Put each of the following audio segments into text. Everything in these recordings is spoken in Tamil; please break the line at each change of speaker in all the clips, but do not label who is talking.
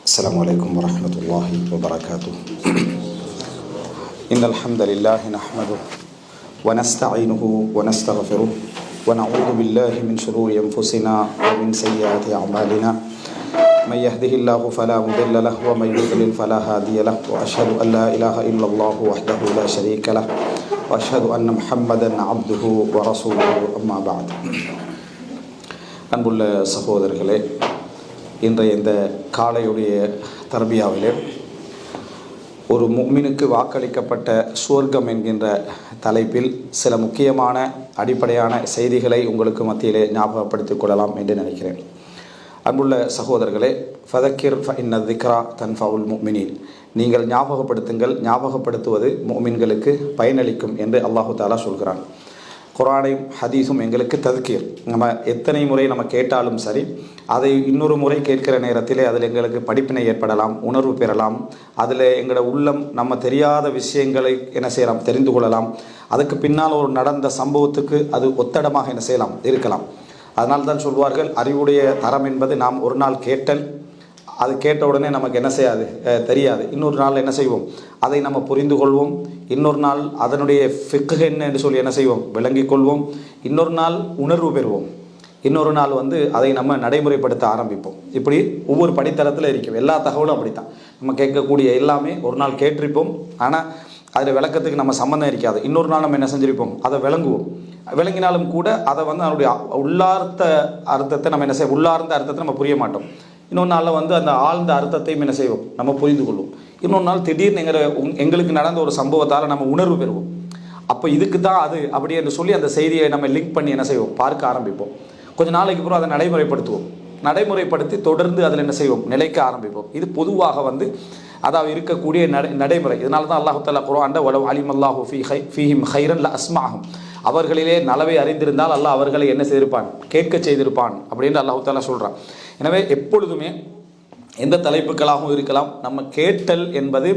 السلام عليكم ورحمة الله وبركاته. إن الحمد لله نحمده ونستعينه ونستغفره ونعوذ بالله من شرور أنفسنا ومن سيئات أعمالنا. من يهده الله فلا مضل له ومن يضلل فلا هادي له وأشهد أن لا إله إلا الله وحده لا شريك له وأشهد أن محمدا عبده ورسوله أما بعد. அன்புள்ள சகோதரர்களே, இன்றைய இந்த காலையுடைய தர்பியாவிலே ஒரு முஃமினுக்கு வாக்களிக்கப்பட்ட சுவர்க்கம் என்கின்ற தலைப்பில் சில முக்கியமான அடிப்படையான செய்திகளை உங்களுக்கு மத்தியிலே ஞாபகப்படுத்திக் கொள்ளலாம் என்று நினைக்கிறேன். அன்புள்ள சகோதரர்களே, ஃபதக்கிர் ஃபஇன்ன திக்ரா தன்ஃபவுல் முஃமினீன், நீங்கள் ஞாபகப்படுத்துங்கள், ஞாபகப்படுத்துவது முஃமின்களுக்கு பயனளிக்கும் என்று அல்லாஹு தஆலா சொல்கிறான். குர்ஆனையும் ஹதீஸும் எங்களுக்கு தذكீர். நம்ம எத்தனை முறை நம்ம கேட்டாலும் சரி, அதை இன்னொரு முறை கேட்கிற நேரத்திலே அதில் எங்களுக்கு படிப்பினை ஏற்படலாம், உணர்வு பெறலாம், அதில் எங்களோட உள்ளம் நம்ம தெரியாத விஷயங்களை என்ன செய்யலாம், தெரிந்து கொள்ளலாம். அதுக்கு பின்னால் ஒரு நடந்த சம்பவத்துக்கு அது ஒத்தடமாக என்ன செய்யலாம், இருக்கலாம். அதனால்தான் சொல்வார்கள், அறிவுடைய தரம் என்பது நாம் ஒரு நாள் கேட்டல், அது கேட்ட உடனே நமக்கு என்ன செய்யாது, தெரியாது. இன்னொரு நாள் என்ன செய்வோம், அதை நம்ம புரிந்து கொள்வோம். இன்னொரு நாள் அதனுடைய ஃபிக்ஹ் என்ன என்று சொல்லி என்ன செய்வோம், விளங்கிக் கொள்வோம். இன்னொரு நாள் உணர்வு பெறுவோம். இன்னொரு நாள் அதை நம்ம நடைமுறைப்படுத்த ஆரம்பிப்போம். இப்படி ஒவ்வொரு படித்தளத்தில் இருக்கும். எல்லா தகவலும் அப்படித்தான். நம்ம கேட்கக்கூடிய எல்லாமே ஒரு நாள் கேட்டிருப்போம், ஆனால் அதில் விளக்கத்துக்கு நம்ம சம்மந்தம் இருக்காது. இன்னொரு நாள் நம்ம என்ன செஞ்சிருப்போம், அதை விளங்குவோம். விளங்கினாலும் கூட அதை அதனுடைய உள்ளார்த்த அர்த்தத்தை நம்ம என்ன செய்வோம், உள்ளார்ந்த அர்த்தத்தை நம்ம புரிய மாட்டோம். இன்னொரு நாளில் அந்த ஆழ்ந்த அர்த்தத்தையும் என்ன செய்வோம், நம்ம புரிந்து கொள்வோம். இன்னொரு நாள் திடீர்னு எங்களுக்கு நடந்த ஒரு சம்பவத்தால் நம்ம உணர்வு பெறுவோம். அப்போ இதுக்கு தான் அது அப்படி என்று சொல்லி அந்த செய்தியை நம்ம லிங்க் பண்ணி என்ன செய்வோம், பார்க்க ஆரம்பிப்போம். கொஞ்ச நாளைக்கு அப்புறம் அதை நடைமுறைப்படுத்துவோம். நடைமுறைப்படுத்தி தொடர்ந்து அதில் என்ன செய்வோம், நிலைக்க ஆரம்பிப்போம். இது பொதுவாக அதாவது இருக்கக்கூடிய நடைமுறை. இதனால தான் அல்லாஹு தஆலா குர்ஆன்ல வலவ் அலிமல்லாஹு ஃபீஹிம் கைரன் ல அஸ்மாஹும், அவர்களிலே நலவை அறிந்திருந்தால் அல்லாஹ் அவர்களை என்ன செய்திருப்பான், கேட்க செய்திருப்பான் அப்படின்னு அல்லாஹு தஆலா சொல்கிறான். எனவே எப்பொழுதுமே எந்த தலைப்புகளாகவும் இருக்கலாம், நம்ம கேட்டல் என்பது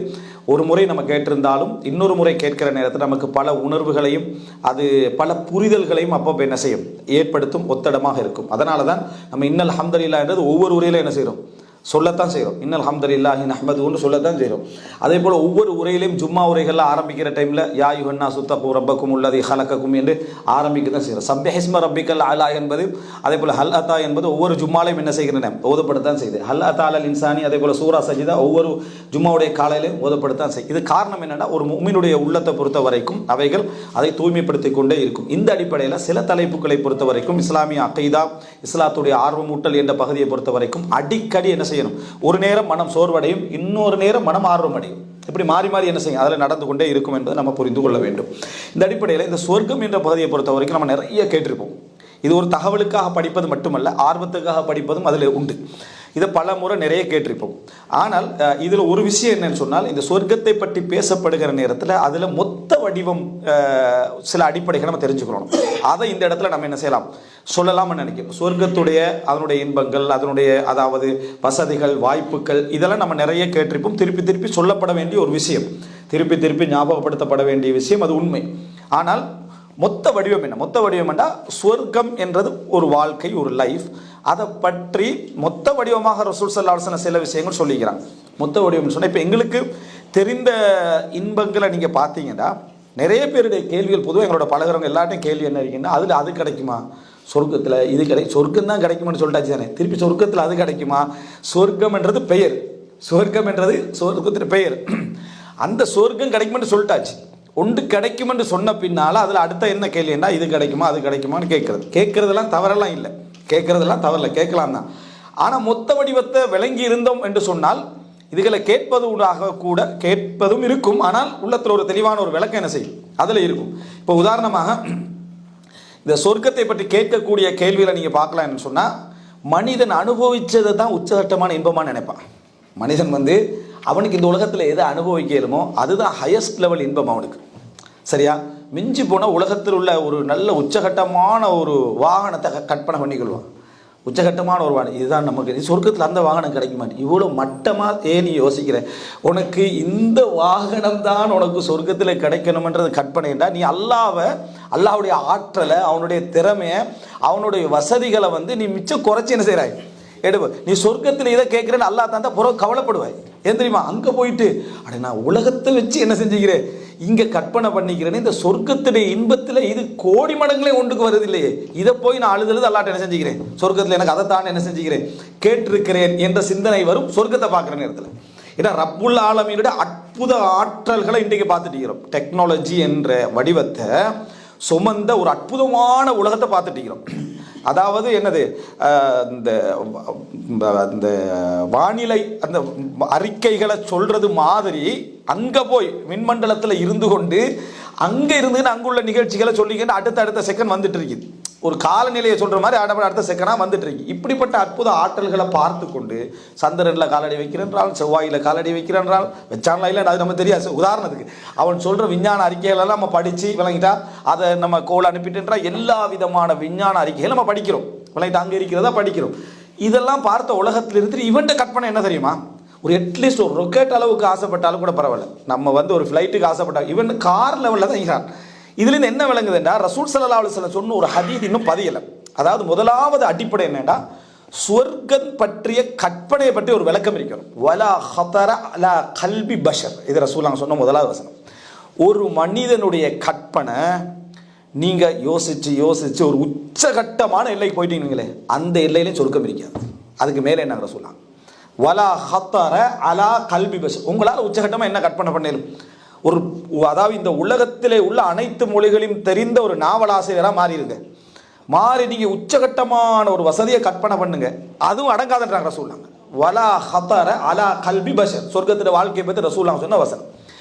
ஒரு முறை நம்ம கேட்டிருந்தாலும் இன்னொரு முறை கேட்கிற நேரத்தில் நமக்கு பல உணர்வுகளையும் அது பல புரிதல்களையும் அப்பப்போ என்ன செய்யும், ஏற்படுத்தும், ஒத்தடமாக இருக்கும். அதனால தான் நம்ம இன்னல் ஹம்துலில்லாஹ் என்றது ஒவ்வொரு உரையில என்ன செய்கிறோம், சொல்லத்தான் செய்கிறோம். இன்னல் ஹம்துலில்லாஹி நஹ்மதுஹு சொல்லத்தான் செய்கிறோம். அதே போல் ஒவ்வொரு உரையிலையும் ஜும்மா உரைகளில் ஆரம்பிக்கிற டைமில் யா யுஹன்னா சுத்தகு ரப்பக்கும் உள்ளதி ஹலக்கக்கும் என்று ஆரம்பிக்க தான் செய்கிறோம். சப்ஹிஸ்ம ரப்பிக்கல் அலா என்பது, அதே போல் ஹல் அத்தா என்பது ஒவ்வொரு ஜும்மாலையும் என்ன செய்கிறேன், ஓதப்படத்தான் செய்யுது. ஹல் அத்தா அலல் இன்சானி, அதே போல் சூரா சஜிதா ஒவ்வொரு ஜும்மாவுடைய காலையிலையும் ஓதப்படத்தான் செய்யும். இது காரணம் என்னென்னா, ஒரு முஃமினுடைய உள்ளத்தை பொறுத்த வரைக்கும் அவைகள் அதை தூய்மைப்படுத்தி கொண்டே இருக்கும். இந்த அடிப்படையில் சில தலைப்புகளை பொறுத்த வரைக்கும் இஸ்லாமிய அகைதா, இஸ்லாத்துடைய ஆர்வமூட்டல் என்ற பகுதியை பொறுத்த வரைக்கும் அடிக்கடி என்ன செய்யணும், ஒரு நேரம் மனம் சோர்வடையும், இன்னொரு நேரம் மனம் ஆர்வம் அடையும். இப்படி மாறி மாறி என்ன செய்யும், அதில் நடந்து கொண்டே இருக்கும் என்பதை நம்ம புரிந்து கொள்ள வேண்டும். இந்த அடிப்படையில் இந்த சொர்க்கம் என்ற பகுதியை பொறுத்த வரைக்கும் நம்ம நிறைய கேட்டிருப்போம். இது ஒரு தகவலுக்காக படிப்பது மட்டுமல்ல, ஆர்வத்துக்காக படிப்பதும் அதில் உண்டு. இதை பல முறை நிறைய கேட்டிருப்போம். ஆனால் இதில் ஒரு விஷயம் என்னன்னு சொன்னால், இந்த சொர்க்கத்தை பற்றி பேசப்படுகிற நேரத்தில் அதில் மொத்த வடிவம் சில அடிப்படைகளை நம்ம தெரிஞ்சுக்கணும். அதை இந்த இடத்துல நம்ம என்ன செய்யலாம், சொல்லலாம்னு நினைக்கிறோம். சொர்க்கத்துடைய அதனுடைய இன்பங்கள், அதனுடைய அதாவது வசதிகள், வாய்ப்புகள், இதெல்லாம் நம்ம நிறைய கேட்டிருப்போம். திருப்பி திருப்பி சொல்லப்பட வேண்டிய ஒரு விஷயம், திருப்பி திருப்பி ஞாபகப்படுத்தப்பட வேண்டிய விஷயம், அது உண்மை. ஆனால் மொத்த வடிவம் என்ன, மொத்த வடிவம் என்றால் சொர்க்கம் என்றது ஒரு வாழ்க்கை, ஒரு லைஃப். அதை பற்றி மொத்த வடிவமாக ரசூல் ஸல்லல்லாஹு அலைஹி வஸல்லம் சில விஷயங்கள் சொல்லிக்கிறாங்க. மொத்த வடிவம்னு சொன்னால், இப்போ எங்களுக்கு தெரிந்த இன்பங்களை நீங்கள் பார்த்தீங்கன்னா நிறைய பேருடைய கேள்விகள், பொதுவாக எங்களோட பழகிறவங்க எல்லாட்டையும் கேள்வி என்ன இருக்குன்னா, அதில் அது கிடைக்குமா, சொர்க்கத்தில் இது சொர்க்கம் தான் கிடைக்குமான்னு சொல்லிட்டாச்சு தானே, திருப்பி சொர்க்கத்தில் அது கிடைக்குமா. சொர்க்கம் என்றது பெயர், சொர்க்கம் என்றது சொர்க்கத்தின் பெயர். அந்த சொர்க்கம் கிடைக்குமென்று சொல்லிட்டாச்சு. ஒன்று கிடைக்கும் என்று சொன்ன பின்னால் அதில் அடுத்த என்ன கேள்வின்னா, இது கிடைக்குமா அது கிடைக்குமான்னு கேட்கறதெல்லாம் தவறெல்லாம் இல்லை, கேட்கறதெல்லாம் தவறில்லை, கேட்கலாம் தான். ஆனால் மொத்த வடிவத்தை விளங்கி இருந்தோம் என்று சொன்னால் இதுகளை கேட்பதுடாக கூட கேட்பதும் இருக்கும். ஆனால் உள்ளத்தில் ஒரு தெளிவான ஒரு விளக்கம் என்ன செய்யும், அதில் இருக்கும். இப்போ உதாரணமாக இந்த சொர்க்கத்தை பற்றி கேட்கக்கூடிய கேள்விகளை நீங்கள் பார்க்கலாம் என்று சொன்னால், மனிதன் அனுபவித்ததை தான் உச்சகட்டமான இன்பமாக நினைப்பான். மனிதன் அவனுக்கு இந்த உலகத்தில் எதை அனுபவிக்கலுமோ அதுதான் ஹையஸ்ட் லெவல் இன்பம் அவனுக்கு. சரியா, மிஞ்சி போனால் உலகத்தில் உள்ள ஒரு நல்ல உச்சகட்டமான ஒரு வாகனத்தை கற்பனை பண்ணிக்கொள்வான். உச்சகட்டமான ஒரு வாகனம் இதுதான் நமக்கு, சொர்க்கத்தில் அந்த வாகனம் கிடைக்குமா, இவ்வளோ மட்டமாக நீ யோசிக்கிற, உனக்கு இந்த வாகனம் தான் உனக்கு சொர்க்கத்தில் கிடைக்கணுமன்றது கற்பனைண்டா, நீ அல்லாஹ்வுடைய ஆற்றலை, அவனுடைய திறமையை, அவனுடைய வசதிகளை நீ மிச்சம் குறைச்சி என்ன செய்கிறாய், எடுப்ப. நீ சொர்க்கத்தில் இதை கேட்குறேன்னு அல்லாஹ் தந்தா புறம் கவலைப்படுவாய். ஏன் தெரியுமா? அங்கே போயிட்டு அட நான் உலகத்தை வச்சு என்ன செஞ்சுக்கிறேன், இங்கே கற்பனை பண்ணிக்கிறேன்னு இந்த சொர்க்கத்துடைய இன்பத்தில் இது கோடி மடங்களே ஒன்றுக்கு வருது இல்லையே, இதை போய் நான் அழுது அல்லாட்ட என்ன செஞ்சுக்கிறேன், சொர்க்கத்தில் எனக்கு அதை தான் என்ன செஞ்சுக்கிறேன் கேட்டிருக்கிறேன் என்ற சிந்தனை வரும் சொர்க்கத்தை பார்க்குற நேரத்தில். ஏன்னா ரப்புல் ஆலமீனுடைய அற்புத ஆற்றல்களை இன்றைக்கு பார்த்துட்டு இருக்கிறோம். டெக்னாலஜி என்ற வடிவத்தை சுமந்த ஒரு அற்புதமான உலகத்தை பார்த்துட்டு இருக்கிறோம். அதாவது என்னது, இந்த வானிலை அந்த அறிக்கைகளை சொல்றது மாதிரி அங்கே போய் மின்மண்டலத்தில் இருந்து கொண்டு அங்கே இருந்துன்னு அங்குள்ள நிகழ்ச்சிகளை சொல்லிக்கிட்டு அடுத்த செகண்ட் வந்துட்டு இருக்குது. ஒரு காலநிலையை சொல்கிற மாதிரி அடுத்த செகண்டாக வந்துட்டு இருக்கு. இப்படிப்பட்ட அற்புத ஆற்றல்களை பார்த்து கொண்டு சந்திரனில் காலடி வைக்கிறன்றால், செவ்வாயில் காலடி வைக்கிறன்றால், வச்சான்லாம் இல்லை அது நம்ம தெரியாது. உதாரணத்துக்கு அவன் சொல்கிற விஞ்ஞான அறிக்கைகளெல்லாம் நம்ம படித்து விளங்கிட்டா அதை நம்ம கோல் அனுப்பிட்டுன்றா எல்லா விதமான விஞ்ஞான அறிக்கைகள் நம்ம படிக்கிறோம் விளங்கிட்டு, அங்கே இருக்கிறதா படிக்கிறோம். இதெல்லாம் பார்த்த உலகத்தில் இருந்து இவன்ட கற்பனை என்ன தெரியுமா, ஒரு அட்லீஸ்ட் ஒரு ரொக்கெட் அளவுக்கு ஆசைப்பட்டாலும் கூட பரவாயில்ல, நம்ம வந்து ஒரு ஃப்ளைட்டுக்கு ஆசைப்பட்டாலும் இவன் கார் லெவலில் தான் இருக்கிறான். இதுலேருந்து என்ன விளங்குதுன்னா, ரசூல் ஸல்லல்லாஹு அலைஹி வஸல்லம் சொன்ன ஒரு ஹதீஸ் இன்னும் பதியலை. அதாவது முதலாவது அடிப்படை என்னன்னா, சொர்க்கம் பற்றிய கற்பனையை பற்றி ஒரு விளக்கம் இருக்கணும். வலா ஹதர அலா கல்பி பஷர், இது ரசூலுல்லாஹ் சொன்ன முதலாவது வசனம். ஒரு மனிதனுடைய கற்பனை நீங்கள் யோசிச்சு ஒரு உச்சகட்டமான எல்லைக்கு போயிட்டீங்களே, அந்த எல்லையிலையும் சொர்க்கம் இருக்காது. அதுக்கு மேலே என்ன ரசூலுல்லாஹ் வலா ஹத்தர அலா கல்பி பஷர், உங்களால் உச்சகட்டமாக என்ன கற்பனை பண்ணலும். அதாவது இந்த உலகத்திலே உள்ள அனைத்து மொழிகளையும் தெரிந்த ஒரு நாவலாசிரியராக மாறிடுங்க, மாறி நீங்கள் உச்சகட்டமான ஒரு வசதியை கற்பனை பண்ணுங்க, அதுவும் அடங்காதுன்றாங்க ரசூலுல்லாஹ். வலா ஹத்தர அலா கல்பி பஷர், சொர்க்கத்தில் வாழ்க்கையை பற்றி ரசூலுல்லாஹ் சொன்ன வசனம்.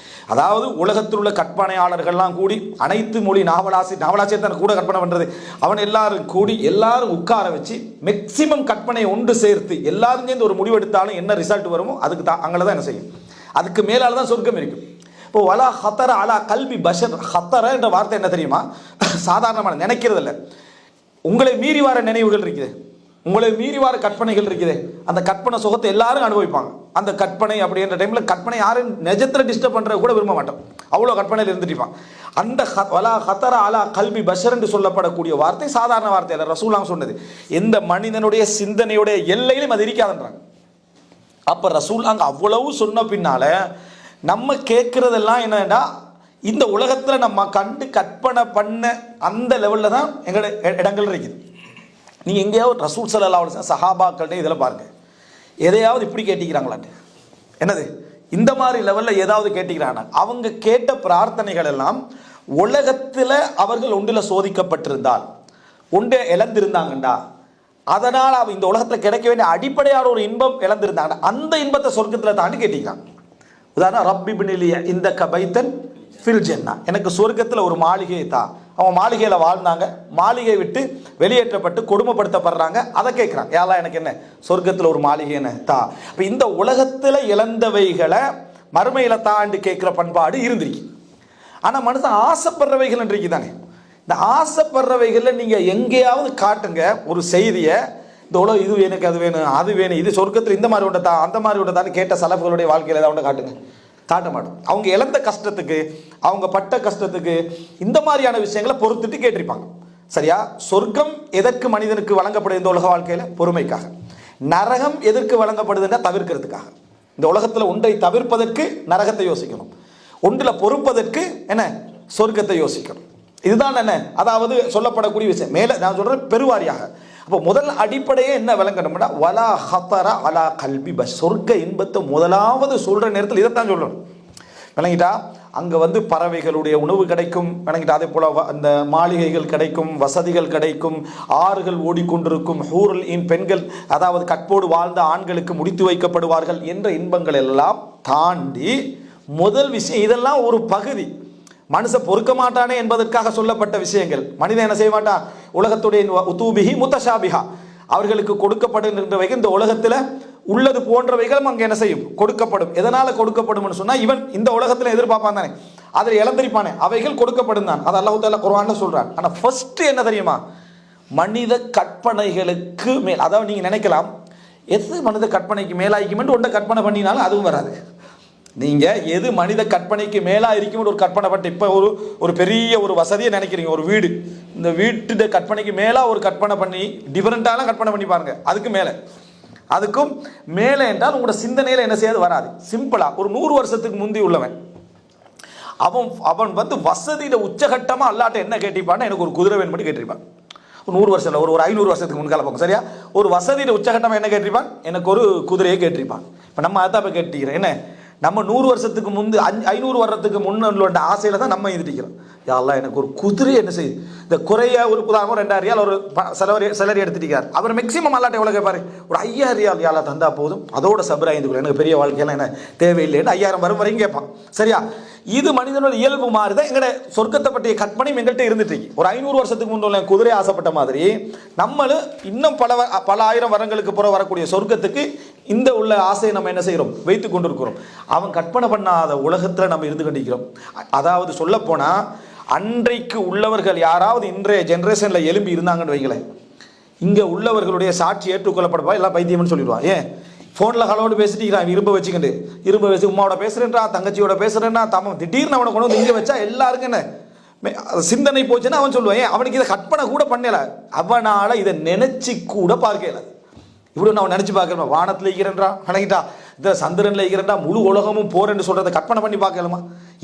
அதாவது உலகத்தில் உள்ள கற்பனையாளர்கள்லாம் கூடி அனைத்து மொழி நாவலாசிரியர் தான் கூட கற்பனை பண்ணுறது, அவன் எல்லாரும் கூடி எல்லாரும் உட்கார வச்சு மேக்சிமம் கற்பனையை ஒன்று சேர்த்து எல்லாரும் சேர்ந்து ஒரு முடிவெடுத்தாலும் என்ன ரிசல்ட் வருமோ அதுக்கு தான் அங்கே தான் என்ன செய்யும், அதுக்கு மேலால் தான் சொர்க்கம் இருக்கும். இப்போ வலா ஹத்தர அலா கல்பி பஷர், ஹத்தர என்ற வார்த்தை என்ன தெரியுமா, சாதாரணமான நினைக்கிறது இல்லை, உங்களை மீறி வர நினைவுகள் இருக்குது, உங்களை மீறி வர கற்பனைகள் இருக்குது, அந்த கற்பனை சுகத்தை எல்லாரும் அனுபவிப்பாங்க. அந்த கற்பனை அப்படின்ற டைமில் கற்பனை யாரும் நிஜத்தில் டிஸ்டர்ப் பண்ணுறது கூட விரும்ப மாட்டோம், அவ்வளோ கற்பனையில் இருந்துட்டுப்பான். அந்த வலா ஹத்தர அலா கல்பி பஷர் என்று சொல்லப்படக்கூடிய வார்த்தை சாதாரண வார்த்தை இல்லை, ரசூலுல்லாஹ் சொன்னது. எந்த மனிதனுடைய சிந்தனையுடைய எல்லையிலும் அது இருக்காதுன்றாங்க. அப்போ ரசூலுல்லாஹ் அவ்வளவு சொன்ன பின்னால நம்ம கேட்குறதெல்லாம் என்னன்னா, இந்த உலகத்தில் நம்ம கண்டு கற்பனை பண்ண அந்த லெவலில் தான் எங்களோட இடங்கள் இருக்குது. நீங்கள் எங்கேயாவது ரசூல் ஸல்லல்லாஹு அலைஹி வஸல்லம் சஹாபாக்கள்கிட்ட இதில் பாருங்கள், எதையாவது இப்படி கேட்டிக்கிறாங்களாட்டு, என்னது இந்த மாதிரி லெவலில் ஏதாவது கேட்டிக்கிறாங்க. அவங்க கேட்ட பிரார்த்தனைகள் எல்லாம் உலகத்தில் அவர்கள் ஒன்றில் சோதிக்கப்பட்டிருந்தால், ஒன்றை இழந்திருந்தாங்கண்டா, அதனால் இந்த உலகத்தில் கிடைக்க வேண்டிய அடிப்படையான ஒரு இன்பம் இழந்திருந்தாங்கடா, அந்த இன்பத்தை சொர்க்கத்தில் தாண்டி கேட்டிக்கிறாங்க. உதாரணம், ரப்பி பினிலிய இந்த கபைத்தன் ஃபில் ஜன்னா, எனக்கு சொர்க்கத்தில் ஒரு மாளிகையை தான். அவங்க மாளிகையில் வாழ்ந்தாங்க, மாளிகை விட்டு வெளியேற்றப்பட்டு கொடுமைப்படுத்தப்படுறாங்க, அதை கேட்குறாங்க, யாரெல்லாம் எனக்கு என்ன சொர்க்கத்தில் ஒரு மாளிகை என்ன தா. அப்போ இந்த உலகத்தில் இழந்தவைகளை மறுமையில் தாண்டி கேட்குற பண்பாடு இருந்திருக்கு. ஆனால் மனுஷன் ஆசைப்படுறவைகள் இருக்கு தானே, இந்த ஆசைப்படுறவைகளில் நீங்கள் எங்கேயாவது காட்டுங்க ஒரு செய்தியை, இந்த உலகம் இது எனக்கு அது வேணும் அது வேணும், இது சொர்க்கத்தில் இந்த மாதிரி ஒன்றை தான் அந்த மாதிரி ஒன்றை தான் கேட்ட சலஃபுகளுடைய வாழ்க்கையில் ஏதாவது ஒன்று காட்டுங்க, காட்ட மாட்டோம். அவங்க இழந்த கஷ்டத்துக்கு, அவங்க பட்ட கஷ்டத்துக்கு இந்த மாதிரியான விஷயங்களை பொறுத்துட்டு கேட்டிருப்பாங்க. சரியா? சொர்க்கம் எதற்கு மனிதனுக்கு வழங்கப்படுது இந்த உலக வாழ்க்கையில்? பொறுமைக்காக. நரகம் எதற்கு வழங்கப்படுதுன்னா தவிர்க்கிறதுக்காக. இந்த உலகத்தில் ஒன்றை தவிர்ப்பதற்கு நரகத்தை யோசிக்கணும், ஒன்றில் பொறுப்பதற்கு என்ன சொர்க்கத்தை யோசிக்கணும். இதுதான் என்ன அதாவது சொல்லப்படக்கூடிய விஷயம். மேலே நான் சொல்கிறேன் பெருவாரியாக. அப்போ முதல் அடிப்படையே என்ன விளங்கணும்னா, வலா ஹத்தர அலா கல்பி பஷ், சொர்க்க இன்பத்தை முதலாவது சொல்கிற நேரத்தில் இதைத்தான் சொல்லணும். விளங்கிட்டா? அங்கே வந்து பறவைகளுடைய உணவு கிடைக்கும், விளங்கிட்டா? அதே போல் அந்த மாளிகைகள் கிடைக்கும், வசதிகள் கிடைக்கும், ஆறுகள் ஓடிக்கொண்டிருக்கும், ஹூருல் இன் பெண்கள், அதாவது கற்போடு வாழ்ந்த ஆண்களுக்கு முடித்து வைக்கப்படுவார்கள் என்ற இன்பங்கள் எல்லாம் தாண்டி முதல் விஷயம், இதெல்லாம் ஒரு பகுதி. மனுஷன் பொறுக்க மாட்டானே என்பதற்காக சொல்லப்பட்ட விஷயங்கள். மனிதன் என்ன செய்ய மாட்டான், உலகத்துடைய உதூபிஹி முத்தஷாபிஹா, அவர்களுக்கு கொடுக்கப்படுகின்றவைகள் இந்த உலகத்தில் உள்ளது போன்றவைகளும் அங்கே என்ன செய்யும், கொடுக்கப்படும். எதனால் கொடுக்கப்படும் சொன்னால், இவன் இந்த உலகத்தில் எதிர்பார்ப்பான் தானே, அதில் இழந்திருப்பானே, அவைகள் கொடுக்கப்படும் தான். அது அல்லாஹ் தஆலா குர்ஆன்ல சொல்றான். ஆனால் ஃபர்ஸ்ட் என்ன தெரியுமா, மனித கற்பனைகளுக்கு மேல். அதாவது நீங்கள் நினைக்கலாம், எது மனித கற்பனைக்கு மேலாய்க்குமென்று ஒன்றை கற்பனை பண்ணினாலும் அதுவும் வராது. நீங்கள் எது மனித கற்பனைக்கு மேலாக இருக்கும்னு ஒரு கற்பனை பட்டு, இப்போ ஒரு பெரிய ஒரு வசதியை நினைக்கிறீங்க, ஒரு வீடு, இந்த வீட்டு கற்பனைக்கு மேலாக ஒரு கற்பனை பண்ணி டிஃபரெண்ட்டாலாம் கற்பனை பண்ணி பாருங்க, அதுக்கு மேலே அதுக்கும் மேலே என்றால் உங்களோட சிந்தனையில் என்ன செய்யாது வராது. சிம்பிளாக ஒரு 100 வருஷத்துக்கு முந்தி உள்ளவன் அவன் வந்து வசதியில் உச்சகட்டமாக அல்லாட்ட என்ன கேட்டிருப்பான்னு எனக்கு ஒரு குதிரை வேணும்படி கேட்டிருப்பான். 100 வருஷம் இல்லை, ஒரு 500 வருஷத்துக்கு முன்கால போங்க சரியா. ஒரு வசதியில் உச்சகட்டமாக என்ன கேட்டிருப்பான், எனக்கு ஒரு குதிரையை கேட்டிருப்பான். இப்போ நம்ம அதான் இப்போ கேட்டிக்கிறேன் என்ன, நம்ம 100 வருஷத்துக்கு முந்தி 500 வருடத்துக்கு முன்ன ஆசையில் தான் நம்ம இருந்துக்கிறோம். யாரெல்லாம் எனக்கு ஒரு குதிரை என்ன செய்யுது, இந்த குறைய ஒரு உதாரணம் 2000 ரியால் ஒரு சிலர் எடுத்துட்டார். அவர் மேக்சிமம் அல்லாட்ட எவ்வளோ கேட்பாரு, ஒரு 5000 ரியால் யாழா தந்தா போதும், அதோட சபராய்ந்துக்குள்ள எனக்கு பெரிய வாழ்க்கையெல்லாம் என்ன தேவையில்லைன்னு 5000 வரும் வரைக்கும் கேட்பான் சரியா. இது மனிதனோட இயல்பு மாறுதான். எங்கட சொர்க்கத்தை பற்றிய கற்பனையும் எங்கள்கிட்ட இருந்துட்டு இருக்கு. ஒரு 500 வருஷத்துக்கு முன்ன குதிரை ஆசைப்பட்ட மாதிரி நம்மளும் இன்னும் பல ஆயிரம் வருடங்களுக்கு புற வரக்கூடிய சொர்க்கத்துக்கு இந்த உள்ள ஆசையை நம்ம என்ன செய்கிறோம், வைத்து கொண்டிருக்கிறோம். அவன் கற்பனை பண்ணாத உலகத்தில் நம்ம இருந்து கொண்டிருக்கிறோம். அதாவது சொல்ல போனா அன்றைக்கு உள்ளவர்கள் யாராவது இன்றைய ஜென்ரேஷன்ல எழும்பி இருந்தாங்கன்னு வைங்களேன், இங்க உள்ளவர்களுடைய சாட்சி ஏற்றுக்கொள்ளப்படுவா எல்லாம் பைத்தியம்னு சொல்லிடுவான். ஏன் ஃபோனில் ஹலோடு பேசிட்டு இரும்ப வச்சுக்கிட்டு வச்சு உமாவோட பேசுறேன்றா, தங்கச்சியோட பேசுறேன்னா, திடீர்னு அவனை கொண்டு வந்து இங்கே வச்சா எல்லாருக்கும் என்ன சிந்தனை போச்சுன்னா அவன் சொல்லுவான். ஏன் அவனுக்கு இதை கற்பனை கூட பண்ணல, அவனால இதை நினைச்சு கூட பார்க்கல. இப்படி நான் நினைச்சு பார்க்கலாமா, வானத்தில் இருக்கிறேன்றா வணங்கிட்டா, இந்த சந்திரன்ல இருக்கிறேன்டா, முழு உலகமும் போறேன்னு சொல்றதை கற்பனை பண்ணி பார்க்கலாமா,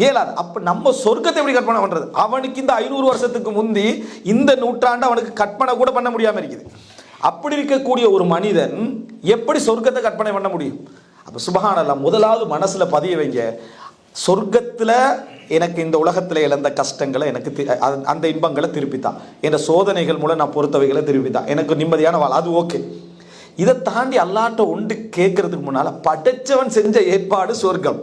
ஏலாது. அப்ப நம்ம சொர்க்கத்தை எப்படி கற்பனை பண்றது? அவனுக்கு இந்த 500 வருஷத்துக்கு முந்தி இந்த நூற்றாண்டு அவனுக்கு கற்பனை கூட பண்ண முடியாம இருக்குது. அப்படி இருக்கக்கூடிய ஒரு மனிதன் எப்படி சொர்க்கத்தை கற்பனை பண்ண முடியும்? அப்ப சுப்ஹானல்லாஹ், முதலாவது மனசுல பதிய வைங்க, சொர்க்கத்துல எனக்கு இந்த உலகத்துல இழந்த கஷ்டங்களை எனக்கு அந்த இன்பங்களை திருப்பித்தான், என் சோதனைகள் மூலம் நான் பொறுத்தவைகளை திருப்பித்தான், எனக்கு நிம்மதியான வாழ், அது ஓகே. இதை தாண்டி அல்லாட்ட ஒன்று கேட்கறதுக்கு முன்னால படைச்சவன் செஞ்ச ஏற்பாடு சொர்க்கம்.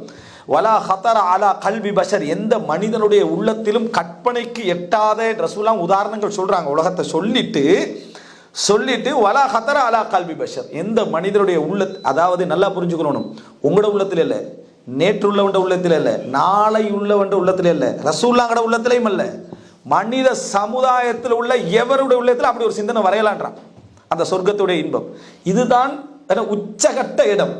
வலா ஹதர அலா கல்வி பஷர், எந்த மனிதனுடைய உள்ளத்திலும் கற்பனைக்கு எட்டாத ரசூலாம் உதாரணங்கள் சொல்றாங்க. உலகத்தை சொல்லிட்டு வலா ஹதர அலா கல்வி பஷர், எந்த மனிதனுடைய உள்ள, அதாவது நல்லா புரிஞ்சுக்கணும், உங்களோட உள்ளத்தில் இல்லை, நேற்று உள்ளவண்ட உள்ளத்தில் இல்லை, நாளை உள்ளவண்ட உள்ளத்தில் இல்லை, ரசூல்லாங்கட உள்ளத்திலையும் இல்லை, மனித சமுதாயத்தில் உள்ள எவருடைய உள்ளத்தில் அப்படி ஒரு சிந்தனை வரையலான்றான். அந்த சொர்க்கத்துடைய இன்பம் இதுதான் உச்சகட்ட இடம்.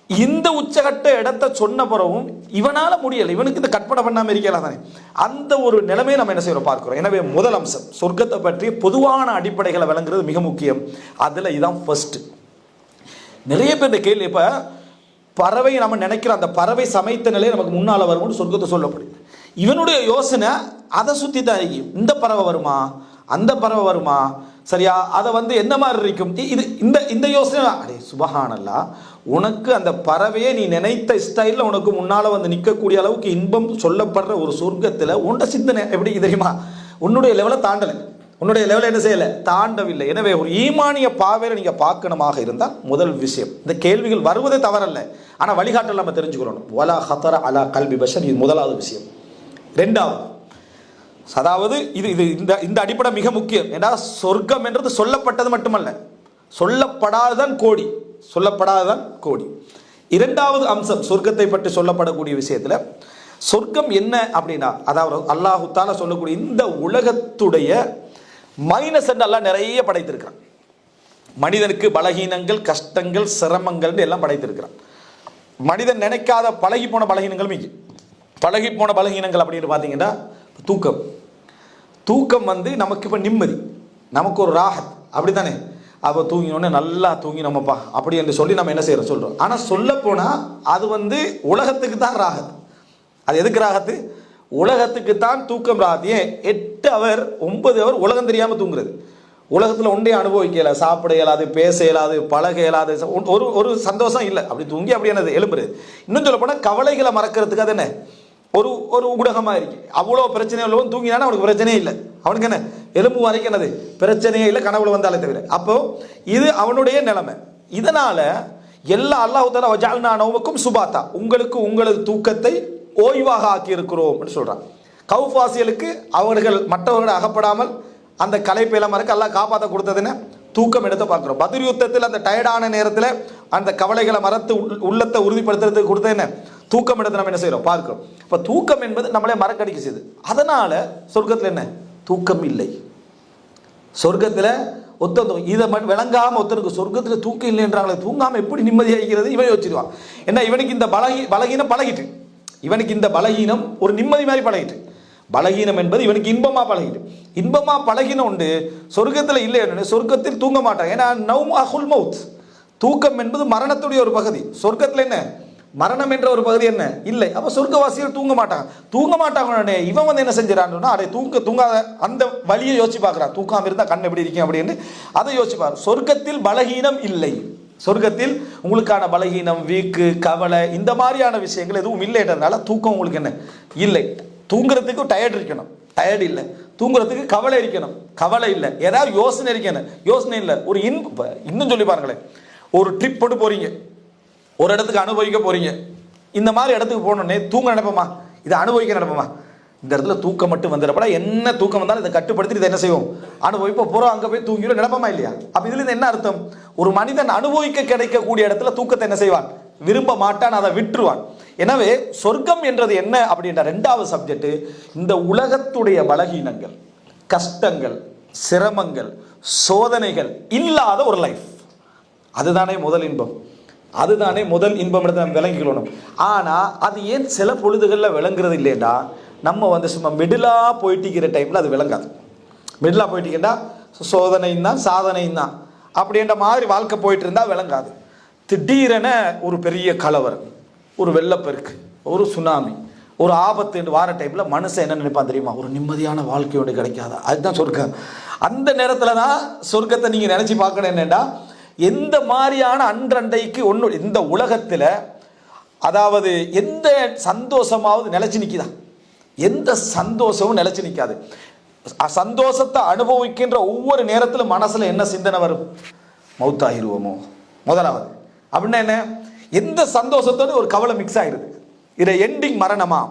இந்த உச்சகட்ட இடத்தை சொன்ன பிறகும் இவனால முடியலை, இவனுக்கு இந்த கற்பனை பண்ணாம இருக்கலாம் தானே, அந்த ஒரு நிலைமையை நம்ம என்ன செய்யறோம் பார்க்கிறோம். எனவே முதல் அம்சம் சொர்க்கத்தை பற்றி பொதுவான அடிப்படைகளை விளங்குறது மிக முக்கியம். அதுல இதான் ஃபர்ஸ்ட். நிறைய பேர் இந்த கேள்வி, இப்ப பறவை நம்ம நினைக்கிற அந்த பறவை சமைத்த நிலையை நமக்கு முன்னால வரும்னு சொர்க்கத்தை சொல்லப்படுது. இவனுடைய யோசனை அதை சுத்தி தான் இருக்கும். இந்த பறவை வருமா, அந்த பறவை வருமா, சரியா, அதை வந்து என்ன மாதிரி இருக்கும், இது இந்த யோசனை. அடே சுப்ஹானல்லாஹ், உனக்கு அந்த பறவையை நீ நினைத்த ஸ்டைலில் உனக்கு முன்னால் வந்து நிற்கக்கூடிய அளவுக்கு இன்பம் சொல்லப்படுற ஒரு சொர்க்கத்தில் உண்ட சிந்தனை எப்படி தெரியுமா, உன்னுடைய லெவலை தாண்டலை, உன்னுடைய லெவலை என்ன செய்யலை, தாண்டவில்லை. எனவே ஒரு ஈமானிய பாவையில் நீங்கள் பார்க்கணுமாக இருந்தால் முதல் விஷயம், இந்த கேள்விகள் வருவதே தவறல்ல, ஆனால் வழிகாட்டல் நம்ம தெரிஞ்சுக்கிறோம். வலா ஹதர அலா கல்வி பஷர், இது முதலாவது விஷயம். ரெண்டாவது, அதாவது இது இந்த அடிப்படை மிக முக்கியம். ஏன்னா சொர்க்கம் என்றது சொல்லப்பட்டது மட்டுமல்ல, சொல்லப்படாததான் கோடி, சொல்லப்படாததான் கோடி. இரண்டாவது அம்சம் சொர்க்கத்தை பற்றி சொல்லப்படக்கூடிய விஷயத்தில், சொர்க்கம் என்ன அப்படின்னா, அதாவது அல்லாஹு தஆலா சொல்லக்கூடிய இந்த உலகத்துடைய மைனஸ் என்று அல்லாஹ் நிறைய படைத்திருக்கிறான். மனிதனுக்கு பலகீனங்கள், கஷ்டங்கள், சிரமங்கள் எல்லாம் படைத்திருக்கிறான். மனிதன் நினைக்காத பழகி போன பலகீனங்கள் மிக பழகி போன பலகீனங்கள் அப்படின்னு பார்த்தீங்கன்னா, தூக்கம் வந்து நமக்கு இப்போ நிம்மதி, நமக்கு ஒரு ராஹத், அப்படி தானே. அப்போ தூங்கினோடனே நல்லா தூங்கினோமப்பா அப்படி என்று சொல்லி நம்ம என்ன செய்யறோம் சொல்கிறோம். ஆனால் சொல்லப்போனால் அது வந்து உலகத்துக்கு தான் ராகத். அது எதுக்கு ராகத்து? உலகத்துக்கு தான் தூக்கம் ராகத். ஏன் 8 ஹவர் 9 ஹவர் உலகம் தெரியாமல் தூங்குறது? உலகத்தில் ஒன்றே அனுபவிக்கல, சாப்பிட இயலாது, பேச இயலாது, பழக இயலாது, ஒரு சந்தோஷம் இல்லை. அப்படி தூங்கி அப்படி என்னது எழும்புறது. இன்னும் சொல்ல போனால் கவலைகளை மறக்கிறதுக்கு அது என்ன ஒரு ஊடகமாக இருக்கு. அவ்வளோ பிரச்சனை உள்ளவன் தூங்கினாலும் அவனுக்கு பிரச்சனையே இல்லை, அவனுக்கு என்ன எலும்பு வரைக்கும் என்னது பிரச்சனையே இல்லை, கனவுல வந்தாலே தவிர. அப்போ இது அவனுடைய நிலைமை. இதனால எல்லா அல்லாஹ் தஆலா வஜஅல்னா நௌமக்கும் சுபாத்தா, உங்களுக்கு உங்களது தூக்கத்தை ஓய்வாக ஆக்கி இருக்கிறோம் சொல்றான். கௌஃபாசியலுக்கு அவர்கள் மற்றவர்கள் அகப்படாமல் அந்த கலைப்பையில மறக்க அல்லாஹ் காப்பாற்ற கொடுத்ததுன்னு தூக்கம் எடுத்து பார்க்கிறோம். பத்ர் யுத்தத்தில் அந்த டயர்டான நேரத்தில் அந்த கவலைகளை மறத்து உள்ளத்தை உறுதிப்படுத்துறதுக்கு கொடுத்த என்ன தூக்கம் எடுத்து நம்ம என்ன செய்யறோம் பார்க்கிறோம். இப்போ தூக்கம் என்பது நம்மளே மறக்கடிக்க செய்யுது. அதனால சொர்க்கத்தில் என்ன தூக்கம் இல்லை. சொர்க்கத்தில் இதை விளங்காம ஒருத்தருக்கு சொர்க்கத்தில் தூக்கம் இல்லைன்றாங்களே, தூங்காம எப்படி நிம்மதியாகிறது இவன் யோசிச்சிருவான். ஏன்னா இவனுக்கு இந்த பலகீனம் பழகிட்டு, இவனுக்கு இந்த பலகீனம் ஒரு நிம்மதி மாதிரி பழகிட்டு. பலகீனம் என்பது இவனுக்கு இன்பமா பழகிட்டு. இன்பமா பழகின உண்டு சொர்க்கத்தில் இல்லை, சொர்க்கத்தில் தூங்க மாட்டான். ஏன்னா நௌம் அஹுல் மவுத், தூக்கம் என்பது மரணத்துடைய ஒரு பகுதி. சொர்க்கத்தில் என்ன மரணம் என்ற ஒரு பகுதி என்ன இல்லை. அப்போ சொர்க்கவாசிகள் தூங்க மாட்டாங்க. இவன் வந்து என்ன செஞ்சிடான்னா அதை தூங்காத அந்த வழியை யோசிச்சு பார்க்குறான். தூக்காம இருந்தால் கண் எப்படி இருக்கேன் அப்படின்னு அதை யோசிப்பார். சொர்க்கத்தில் பலகீனம் இல்லை. சொர்க்கத்தில் உங்களுக்கான பலகீனம், வீக்கு, கவலை இந்த மாதிரியான விஷயங்கள் எதுவும் இல்லைன்றதுனால தூக்கம் உங்களுக்கு என்ன இல்லை. தூங்குறதுக்கு டயர்ட் இருக்கணும், டயர்டு இல்லை. தூங்குறதுக்கு கவலை இருக்கணும், கவலை இல்லை. ஏதாவது யோசனை இருக்கணும், யோசனை இல்லை. ஒரு இன்னும் சொல்லி பாருங்களேன், ஒரு ட்ரிப் போட்டு போறீங்க, ஒரு இடத்துக்கு அனுபவிக்க போறீங்க. இந்த மாதிரி இடத்துக்கு போனோடனே தூங்க நினைப்போமா, இதை அனுபவிக்க நினைப்போமா? இந்த இடத்துல தூக்கம் மட்டும் வந்துடப்படா, என்ன தூக்கம் வந்தாலும் இதை கட்டுப்படுத்தி இதை என்ன செய்வோம், அனுபவிப்போம். போகிறோம், அங்கே போய் தூங்கிடும் நினைப்போமா இல்லையா? அப்போ இதுல என்ன அர்த்தம்? ஒரு மனிதன் அனுபவிக்க கிடைக்கக்கூடிய இடத்துல தூக்கத்தை என்ன செய்வான், விரும்ப மாட்டான், அதை விட்டுருவான். எனவே சொர்க்கம் என்றது என்ன அப்படின்ற ரெண்டாவது சப்ஜெக்ட், இந்த உலகத்துடைய பலகீனங்கள், கஷ்டங்கள், சிரமங்கள், சோதனைகள் இல்லாத ஒரு லைஃப். அதுதானே முதல் இன்பம், அதுதானே முதல் இன்பம் நம்ம விளங்கிக்கணும். ஆனால் அது ஏன் சில பொழுதுகளில் விளங்குறது இல்லைன்னா, நம்ம வந்து சும்மா மிடிலாக போயிட்டிக்கிற டைமில் அது விளங்காது. மிடிலாக போயிட்டிங்கன்னா சோதனையும் தான் சாதனையும் தான் அப்படின்ற மாதிரி வாழ்க்கை போயிட்டு இருந்தால் விளங்காது. திடீரென ஒரு பெரிய கலவரம், ஒரு வெள்ளப்பெருக்கு, ஒரு சுனாமி, ஒரு ஆபத்து என்று வார டைமில் மனுஷன் என்ன நினைப்பான் தெரியுமா? ஒரு நிம்மதியான வாழ்க்கையோடு கிடைக்காதா? அதுதான் சொர்க்கம். அந்த நேரத்தில் தான் சொர்க்கத்தை நீங்கள் நினச்சி பார்க்கணும். என்னென்னா, எந்த மாதிரியான அன்றண்டைக்கு ஒன்று இந்த உலகத்தில், அதாவது எந்த சந்தோஷமாவது நிலைச்சு நிற்கிதா? எந்த சந்தோஷமும் நிலைச்சு நிற்காது. சந்தோஷத்தை அனுபவிக்கின்ற ஒவ்வொரு நேரத்திலும் மனசில் என்ன சிந்தனை வரும்? மௌத்தாகிருவோமோ முதலாவது. அப்படின்னா என்ன? எந்த சந்தோஷத்தோடு ஒரு கவலை மிக்ஸ் ஆகிடுது. இதை எண்டிங் மரணமா?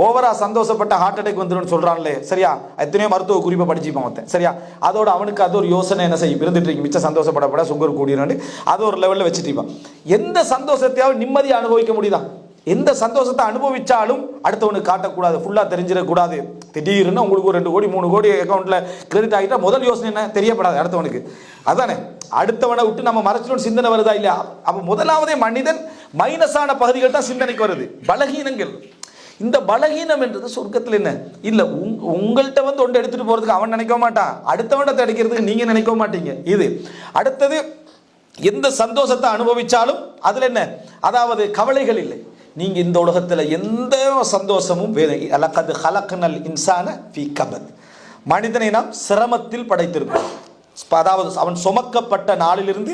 ஓவரா சந்தோஷப்பட்ட ஹார்ட் அட்டாக் வந்துடும் சொல்றான்லே, சரியா? எத்தனையோ மருத்துவ குறிப்பை படிச்சுப்பான் மொத்தம், சரியா? அதோட அவனுக்கு அது ஒரு யோசனை என்ன செய்யும், இருந்துட்டு இருக்கு, மிச்சம் சந்தோஷப்படப்பட சுகர் கூடியன்னு அது ஒரு லெவலில் வச்சுட்டு இருப்பான். எந்த சந்தோஷத்தையாவது நிம்மதியாக அனுபவிக்க முடியுதா? எந்த சந்தோஷத்தை அனுபவிச்சாலும் அடுத்தவனுக்கு காட்டக்கூடாது, ஃபுல்லாக தெரிஞ்சிடக்கூடாது. திடீர்னு உங்களுக்கு ஒரு 2 கோடி 3 கோடி அக்கௌண்ட்டில் கிரெடிட் ஆகிட்டா முதல் யோசனை என்ன? தெரியப்படாது அடுத்தவனுக்கு. அதானே, அடுத்தவனை விட்டு நம்ம மறைச்சிடும் சிந்தனை வருதா இல்லையா? அப்போ முதலாவதே மனிதன் மைனஸான பகுதிகள் தான் சிந்தனைக்கு வருது, பலகீனங்கள். இந்த பலகீனம் என்றது சொர்க்கத்தில் என்ன இல்லை. உங்கள்கிட்ட வந்து ஒன்று எடுத்துகிட்டு போகிறதுக்கு அவன் நினைக்க மாட்டான், அடுத்தவன்கிட்ட அடிக்கிறதுக்கு நீங்கள் நினைக்க மாட்டீங்க. இது அடுத்தது, எந்த சந்தோஷத்தை அனுபவிச்சாலும் அதில் என்ன, அதாவது கவலைகள் இல்லை. நீங்கள் இந்த உலகத்தில் எந்த சந்தோஷமும் லகத் ஹலக்னல் இன்சான ஃபீ கபத், மனிதனை நாம் சிரமத்தில் படைத்திருக்கிறோம். அதாவது அவன் சுமக்கப்பட்ட நாளிலிருந்து,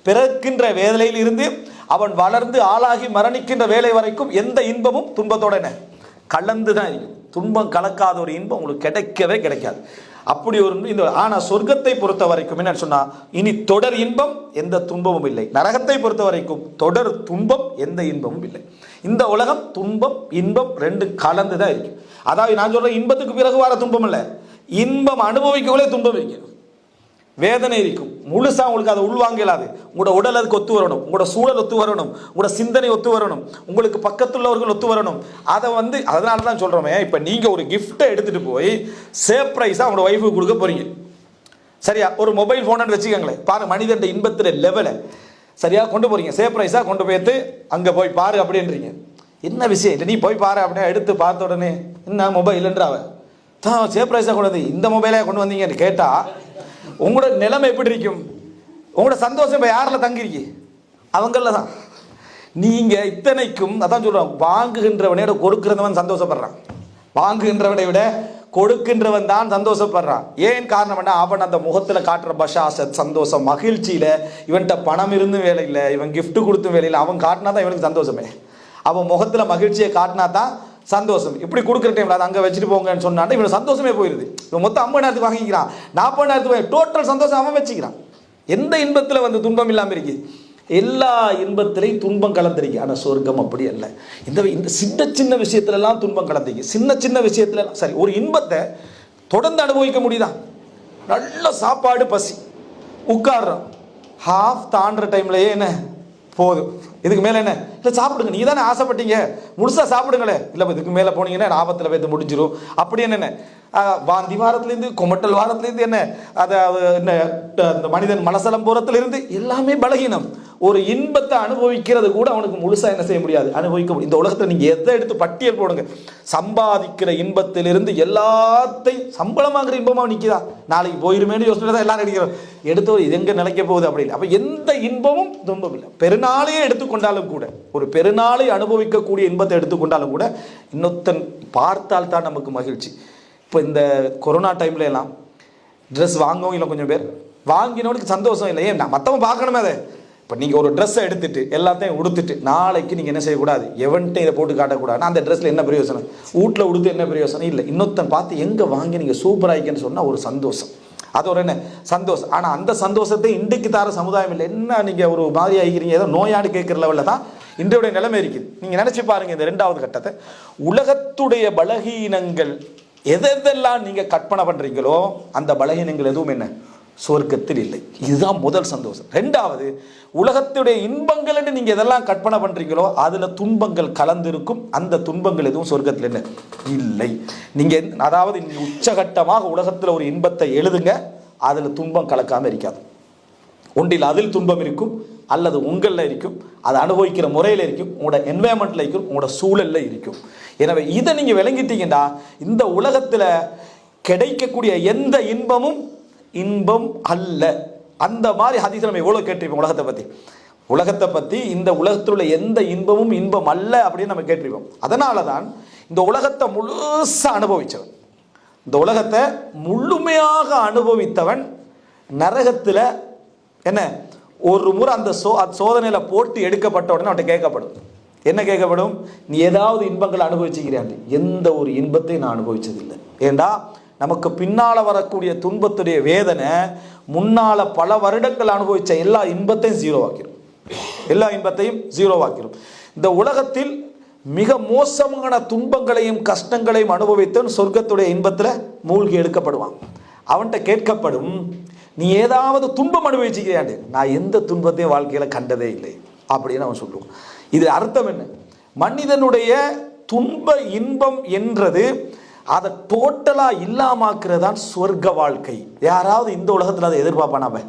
பிறக்கின்ற வேலையிலிருந்து, அவன் வளர்ந்து ஆளாகி மரணிக்கின்ற வேலை வரைக்கும் எந்த இன்பமும் துன்பத்தோட என்ன கலந்து தான் இருக்கும். துன்பம் கலக்காத ஒரு இன்பம் உங்களுக்கு கிடைக்கவே கிடைக்காது. அப்படி ஒரு இந்த. ஆனால் சொர்க்கத்தை பொறுத்த வரைக்கும் என்ன சொன்னா, இனி தொடர் இன்பம், எந்த துன்பமும் இல்லை. நரகத்தை பொறுத்த வரைக்கும் தொடர் துன்பம், எந்த இன்பமும் இல்லை. இந்த உலகம் துன்பம் இன்பம் ரெண்டு கலந்து தான் இருக்கு. அதாவது நான் சொல்றேன், இன்பத்துக்கு பிறகு வர துன்பம் இல்லை, இன்பம் அனுபவிக்கவே துன்பம் இருக்கு, வேதனை இருக்கும். முழுசா உங்களுக்கு அதை உள்வாங்க இயலாது. உங்களோட உடல் அதுக்கு ஒத்து வரணும், உங்களோட சூழல் ஒத்து வரணும், உங்களோட சிந்தனை ஒத்து வரணும், உங்களுக்கு பக்கத்துள்ளவர்கள் ஒத்து வரணும். அதை வந்து அதனால தான் சொல்றோமே, இப்போ நீங்க ஒரு கிஃப்டை எடுத்துட்டு போய் சர்ப்ரைஸா உங்களோட ஒய்ஃபுக்கு கொடுக்க போறீங்க, சரியா? ஒரு மொபைல் போன்னு வச்சுக்கோங்களேன். பாருங்க மனிதன் இன்பத்துல லெவலை சரியா கொண்டு போறீங்க, சர்ப்ரைஸா கொண்டு போயிட்டு அங்க போய் பாரு அப்படின்றீங்க. என்ன விஷயம் இல்லை, நீ போய் பாரு அப்படின்னா எடுத்து பார்த்த உடனே என்ன மொபைல்ன்ற அவன் தான் சர்ப்ரைஸா கொண்டு வந்து இந்த மொபைலே கொண்டு வந்தீங்கன்னு கேட்டா உங்களோட நிலைமை எப்படி இருக்கும்? உங்களோட சந்தோஷம் இப்போ யாரில் தங்கிருக்கு? அவங்கள தான். நீங்கள் இத்தனைக்கும் அதான் சொல்கிறோம், வாங்குகின்றவனை விட கொடுக்கிறவன் சந்தோஷப்படுறான், வாங்குகின்றவனை விட கொடுக்கின்றவன் தான் சந்தோஷப்படுறான். ஏன் காரணம் என்ன? அவன் அந்த முகத்தில் காட்டுற பஷாசத், சந்தோஷம், மகிழ்ச்சியில், இவன்கிட்ட பணம் இருந்தும் வேலை இல்லை, இவன் கிஃப்ட் கொடுத்தும் வேலையில், அவன் காட்டினா தான் இவனுக்கு சந்தோஷமே. அவன் முகத்தில் மகிழ்ச்சியை காட்டினா தான் சந்தோஷம். இப்படி கொடுக்குற டைம்ல அதை அங்கே வச்சுட்டு போங்கன்னு சொன்னான், இவன் சந்தோஷமே போயிடுது. இவன் மொத்தம் 50,000 வாங்கிக்கிறான், 40,000 டோட்டல் சந்தோஷம் அவன் வச்சுக்கிறான். எந்த இன்பத்தில் வந்து துன்பம் இல்லாமல் இருக்கு? எல்லா இன்பத்திலையும் துன்பம் கலந்துருக்கு. ஆனால் சொர்க்கம் அப்படி அல்ல. இந்த சின்ன சின்ன விஷயத்துலலாம் துன்பம் கலந்துருக்கு. சின்ன சின்ன விஷயத்துல சரி, ஒரு இன்பத்தை தொடர்ந்து அனுபவிக்க முடியுதா? நல்ல சாப்பாடு, பசி, உட்காடுறோம், ஹாஃப் தாண்டுற டைம்லயே என்ன போதும், இதுக்கு மேலே என்ன இல்லை, சாப்பிடுங்க, நீ தானே ஆசைப்பட்டீங்க, முழுசாக சாப்பிடுங்களே. இல்லை இதுக்கு மேலே போனீங்கன்னா ஆபத்தில் வைத்து முடிஞ்சிடும். அப்படி என்ன வாந்தி வாரத்திலேருந்து கொமட்டல் வாரத்திலேருந்து என்ன என்ன அந்த மனிதன் மனசலம் போறத்திலிருந்து எல்லாமே பலகீனம். ஒரு இன்பத்தை அனுபவிக்கிறது கூட அவனுக்கு முழுசா என்ன செய்ய முடியாது, அனுபவிக்க முடியும். இந்த உலகத்தில் நீங்க எதை எடுத்து பட்டியல் போடுங்க, சம்பாதிக்கிற இன்பத்திலிருந்து எல்லாத்தையும் சம்பளமாகிற இன்பமா நிற்குதா, நாளைக்கு போயிருமேனு யோசனை தான் எல்லாரும் எடுக்கிறோம். எடுத்து இது எங்க நிலைக்க போகுது அப்படின்னு. அப்ப எந்த இன்பமும் துன்பம் இல்லை. பெருநாளையே எடுத்துக்கொண்டாலும் கூட, ஒரு பெருநாளை அனுபவிக்கக்கூடிய இன்பத்தை எடுத்துக்கொண்டாலும் கூட இன்னொத்தன் பார்த்தால் தான் நமக்கு மகிழ்ச்சி. இப்போ இந்த கொரோனா டைம்ல எல்லாம் ட்ரெஸ் வாங்கவும் இல்லை, கொஞ்சம் பேர் வாங்கினவனுக்கு சந்தோஷம் இல்லை. ஏன் மற்றவங்க பார்க்கணுமே அதை. இப்போ நீங்கள் ஒரு ட்ரெஸ்ஸை எடுத்துட்டு எல்லாத்தையும் உடுத்துட்டு நாளைக்கு நீங்கள் என்ன செய்யக்கூடாது, எவன்ட்டும் இதை போட்டு காட்டக்கூடாது. அந்த ட்ரெஸ்ஸில் என்ன பிரயோசனம், வீட்டில் உடுத்து என்ன பிரயோசனம் இல்லை. இன்னொருத்தன் பார்த்து எங்கே வாங்கி நீங்கள் சூப்பராகிக்கன்னு சொன்னால் ஒரு சந்தோஷம், அது ஒரு என்ன சந்தோஷம். ஆனால் அந்த சந்தோஷத்தை இன்றைக்கு தர சமுதாயம் இல்லை. என்ன நீங்கள் ஒரு மாதிரி ஆகிக்கிறீங்க, ஏதோ நோயாடு கேட்குற லெவலில் தான் இன்றைய நிலைமை இருக்குது. நீங்கள் நினச்சி பாருங்கள் இந்த 2வது கட்டத்தை. உலகத்துடைய பலகீனங்கள் எதெல்லாம் நீங்க கற்பனை பண்றீங்களோ அந்த பலகீனங்கள் எதுவும் என்ன சொர்க்கத்தில் இல்லை. இதுதான் முதல் சந்தோஷம். 2வது, உலகத்துடைய இன்பங்கள் என்று நீங்க எதெல்லாம் கற்பனை பண்றீங்களோ அதுல துன்பங்கள் கலந்திருக்கும். அந்த துன்பங்கள் எதுவும் சொர்க்கத்தில் என்ன இல்லை. நீங்க அதாவது உச்சகட்டமாக உலகத்தில் ஒரு இன்பத்தை எழுதுங்க, அதுல துன்பம் கலக்காம இருக்காது. ஒன்றில் அதில் துன்பம் இருக்கும், அல்லது உங்களில் இருக்கும், அதை அனுபவிக்கிற முறையில் இருக்கும், உங்களோட என்வாயன்மெண்ட்ல இருக்கும், உங்களோட சூழல்ல இருக்கும். எனவே இதை நீங்க விளங்கிட்டீங்கன்னா இந்த உலகத்துல கிடைக்கக்கூடிய எந்த இன்பமும் இன்பம் அல்ல. அந்த மாதிரி ஹதீஸ் நம்ம எவ்வளவு கேட்டிருப்போம் உலகத்தை பத்தி இந்த உலகத்தில் உள்ள எந்த இன்பமும் இன்பம் அல்ல அப்படின்னு நம்ம கேட்டிருப்போம். அதனால தான் இந்த உலகத்தை முழுசா அனுபவிச்சவன், இந்த உலகத்தை முழுமையாக அனுபவித்தவன் நரகத்தில் என்ன ஒரு முறை அந்த சோதனையில போட்டு எடுக்கப்பட்ட உடனே அவன்கிட்ட கேட்கப்படும். என்ன கேட்கப்படும், நீ ஏதாவது இன்பங்களை அனுபவிச்சுக்கிறான்? எந்த ஒரு இன்பத்தையும் நான் அனுபவிச்சதில்லை. ஏண்டா நமக்கு பின்னால வரக்கூடிய துன்பத்துடைய வேதனை முன்னால பல வருடங்கள் அனுபவிச்ச எல்லா இன்பத்தையும் ஜீரோவாக்கிடும், எல்லா இன்பத்தையும் ஜீரோவாக்கிடும். இந்த உலகத்தில் மிக மோசமான துன்பங்களையும் கஷ்டங்களையும் அனுபவித்தவன் சொர்க்கத்துடைய இன்பத்துல மூழ்கி எடுக்கப்படுவான். அவன்கிட்ட கேட்கப்படும், நீ ஏதாவது துன்பம் அனுபவிச்சுக்கிறாண்டு? நான் எந்த துன்பத்தையும் வாழ்க்கையில கண்டதே இல்லை அப்படின்னு அவன் சொல்லுவான். இது அர்த்தம் என்ன, மனிதனுடைய துன்ப இன்பம் என்றது அதை டோட்டலா இல்லாமக்கிறதான் சொர்க்க வாழ்க்கை. யாராவது இந்த உலகத்துல அதை எதிர்பார்ப்பானாம?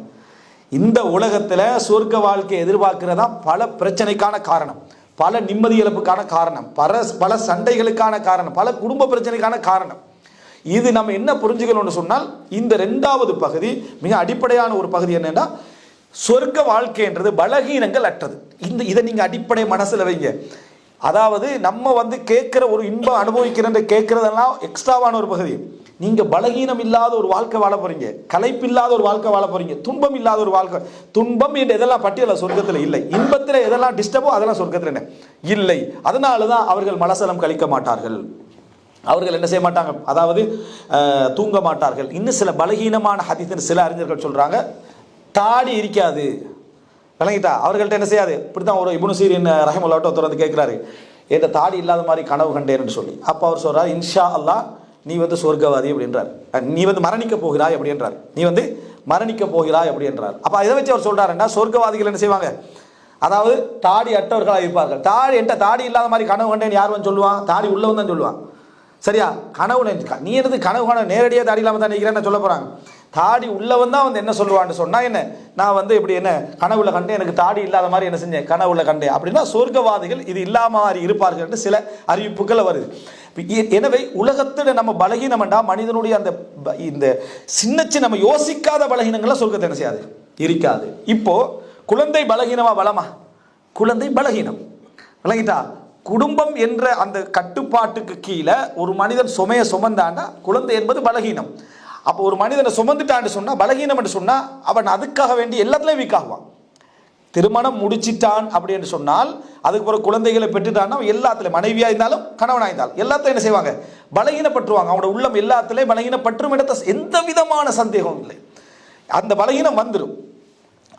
இந்த உலகத்துல சொர்க்க வாழ்க்கையை எதிர்பார்க்கிறதா பல பிரச்சனைக்கான காரணம், பல நிம்மதி இழப்புக்கான காரணம், பல சண்டைகளுக்கான காரணம், பல குடும்ப பிரச்சனைக்கான காரணம். இது நம்ம என்ன புரிஞ்சுக்கணும்னு சொன்னால், இந்த 2வது பகுதி மிக அடிப்படையான ஒரு பகுதி என்னன்னா, சொர்க்க வாழ்க்கைன்றது பலகீனங்கள் அற்றது. இதை நீங்க அடிப்படை மனசுல வைங்க. அதாவது நம்ம கேட்கிற ஒரு இன்பம் அனுபவிக்கிற கேட்கறதெல்லாம் எக்ஸ்ட்ராவான ஒரு பகுதி. நீங்க பலகீனம் இல்லாத ஒரு வாழ்க்கை வாழ போறீங்க, களைப்பு இல்லாத ஒரு வாழ்க்கை வாழ போறீங்க, துன்பம் இல்லாத ஒரு வாழ்க்கை. துன்பம் என்று எதெல்லாம் பட்டியல சொர்க்கத்தில் இல்லை, இன்பத்தில் எதெல்லாம் டிஸ்டர்போ அதெல்லாம் சொர்க்கத்தில் என்ன இல்லை. அதனாலதான் அவர்கள் மலசலம் கழிக்க மாட்டார்கள், அவர்கள் என்ன செய்ய மாட்டாங்க, அதாவது தூங்க மாட்டார்கள். இன்னும் சில பலகீனமான ஹதீஸ் சில அறிஞர்கள் சொல்றாங்க, தாடி இருக்காது, விளங்கிட்டா, அவர்கள்ட்ட என்ன செய்யாது. இப்படித்தான் ஒரு இப்னு சீரின் ரஹிமஹுல்லாஹ் ஒருத்தர் கேட்கிறாரு, என்ற தாடி இல்லாத மாதிரி கனவு கண்டேன்னு சொல்லி. அப்போ அவர் சொல்றாரு, இன்ஷா அல்லாஹ் நீ சொர்க்கவாதி அப்படின்றார், நீ மரணிக்க போகிறாய் அப்படின்றார், நீ மரணிக்க போகிறாய் அப்படின்றார். அப்ப இதை வச்சு அவர் சொல்றாருன்னா, சொர்க்கவாதிகள் என்ன செய்வாங்க, அதாவது தாடி அற்றவர்களாக இருப்பார்கள். தாடி இல்லாத மாதிரி கனவு கண்டேன்னு யார் சொல்லுவான், தாடி உள்ளவன் தான் சொல்லுவான். சரியா, கனவு நீ என்னது கனவு காண நேரடியாக தாடி இல்லாமல் தான் நிற்கிறேன்னு சொல்ல போறாங்க. தாடி உள்ளவன் தான் என்ன சொல்லுவான்னு சொன்னா, என்ன நான் இப்படி என்ன கனவுல கண்டேன், எனக்கு தாடி இல்லாத மாதிரி என்ன செஞ்சேன், கனவுல கண்டேன் அப்படின்னா சொர்க்கவாதிகள் இது இல்லாம மாதிரி இருப்பார்கள் என்று சில அறிவிப்புகள் வருது. எனவே உலகத்துல நம்ம பலகீனம்டா மனிதனுடைய அந்த இந்த சின்ன நம்ம யோசிக்காத பலகீனங்கள்லாம் சொர்க்கத்தை என்ன செய்யாது, இருக்காது. இப்போ குழந்தை பலகீனமா பலமா? குழந்தை பலகீனம், விளங்கிட்டா. குடும்பம் என்ற அந்த கட்டுப்பாட்டுக்கு கீழே ஒரு மனிதன் சுமையை சுமந்தாண்டா குழந்தை என்பது பலகீனம். அப்போ ஒரு மனிதனை சுமந்துட்டான்னு சொன்னா பலகீனம் என்று சொன்னா அவன் அதுக்காக வேண்டி எல்லாத்துலயும் வீக் ஆகுவான். திருமணம் முடிச்சிட்டான் அப்படின்னு சொன்னால் அதுக்கு பிறகு குழந்தைகளை பெற்றுட்டான்னா எல்லாத்துலயும், மனைவியா இருந்தாலும் கணவனா இருந்தாலும் எல்லாத்தையும் என்ன செய்வாங்க, பலகீனப்பட்டுருவாங்க. அவனோட உள்ளம் எல்லாத்துலயும் பலகீனப்பற்றும் இடத்த எந்த விதமான சந்தேகம் இல்லை, அந்த பலகீனம் வந்துடும்.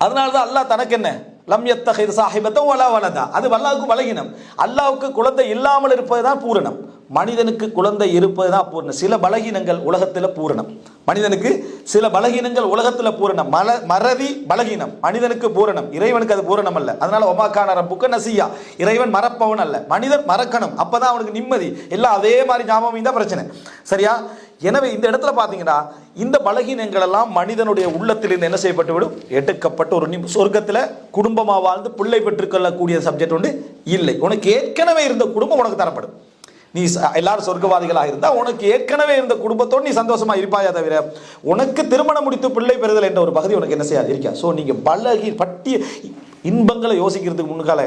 அதனாலதான் அல்லாஹ் தனக்கு என்ன லம் யத்தஹித் சாஹிபத்தன் வலா வலதா, அது அல்லாஹ்வுக்கு பலகீனம். அல்லாஹ்வுக்கு குழந்தை இல்லாமல் இருப்பதுதான் பூரணம், மனிதனுக்கு குழந்தை இருப்பதுதான் பூரணம். சில பலகீனங்கள் உலகத்துல பூரணம், மனிதனுக்கு சில பலகீனங்கள் உலகத்துல பூரணம். மறதி பலகீனம், மனிதனுக்கு பூரணம், இறைவனுக்கு அது பூரணம் அல்ல. அதனால ஒமாக்கான ரப்புக்க நசியா, இறைவன் மறப்பவன் அல்ல, மனிதன் மறக்கணும், அப்பதான் அவனுக்கு நிம்மதி. எல்லாம் அதே மாதிரி ஞாபகம் தான் பிரச்சனை. சரியா, எனவே இந்த இடத்துல பார்த்தீங்கன்னா இந்த பலகீனங்கள் எல்லாம் மனிதனுடைய உள்ளத்திலிருந்து என்ன செய்யப்பட்டு விடும், எடுக்கப்பட்ட ஒரு சொர்க்கத்தில் குடும்பமாக வாழ்ந்து பிள்ளை பெற்றுக்கொள்ளக்கூடிய சப்ஜெக்ட் ஒன்று இல்லை. உனக்கு ஏற்கனவே இருந்த குடும்பம் உனக்கு தரப்படும். நீ எல்லாரும் சொர்க்கவாதிகளாக இருந்தால் உனக்கு ஏற்கனவே இருந்த குடும்பத்தோடு நீ சந்தோஷமா இருப்பாயா தவிர உனக்கு திருமணம் முடித்து பிள்ளை பெறுதல் என்ற ஒரு பகுதி உனக்கு என்ன செய்யாது இருக்கா. ஸோ நீங்கள் பட்டிய இன்பங்களை யோசிக்கிறதுக்கு முன்கால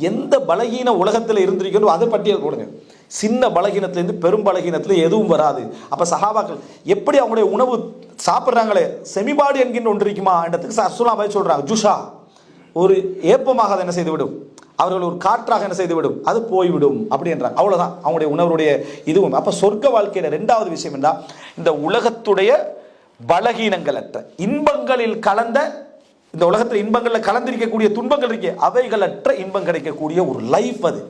எந்த பலகீன உலகத்தில் இருந்திருக்கணும் அதை பட்டியல் போடுங்க. சின்ன பலகீனத்திலேருந்து பெரும் பலகீனத்தில் எதுவும் வராது. அப்போ சஹாபாக்கள் எப்படி அவங்களுடைய உணவு சாப்பிட்றாங்களே, செமிபாடு என்கின்ற ஒன்று இருக்குமா என்றதுக்கு ரசூலுல்லாஹ் போய் சொல்கிறாங்க, ஜுஷா ஒரு ஏப்பமாக அதை என்ன செய்துவிடும், அவர்கள் ஒரு காற்றாக என்ன செய்துவிடும், அது போய்விடும் அப்படின்றாங்க. அவ்வளோதான் அவங்களுடைய உணர்வுடைய இதுவும். அப்போ சொர்க்க வாழ்க்கையில் ரெண்டாவது விஷயம் என்றால் இந்த உலகத்துடைய பலகீனங்களற்ற இன்பங்களில் கலந்த, இந்த உலகத்தில் இன்பங்களில் கலந்திருக்கக்கூடிய துன்பங்கள் இருக்கே அவைகளற்ற இன்பம் கிடைக்கக்கூடிய ஒரு லைஃப், அது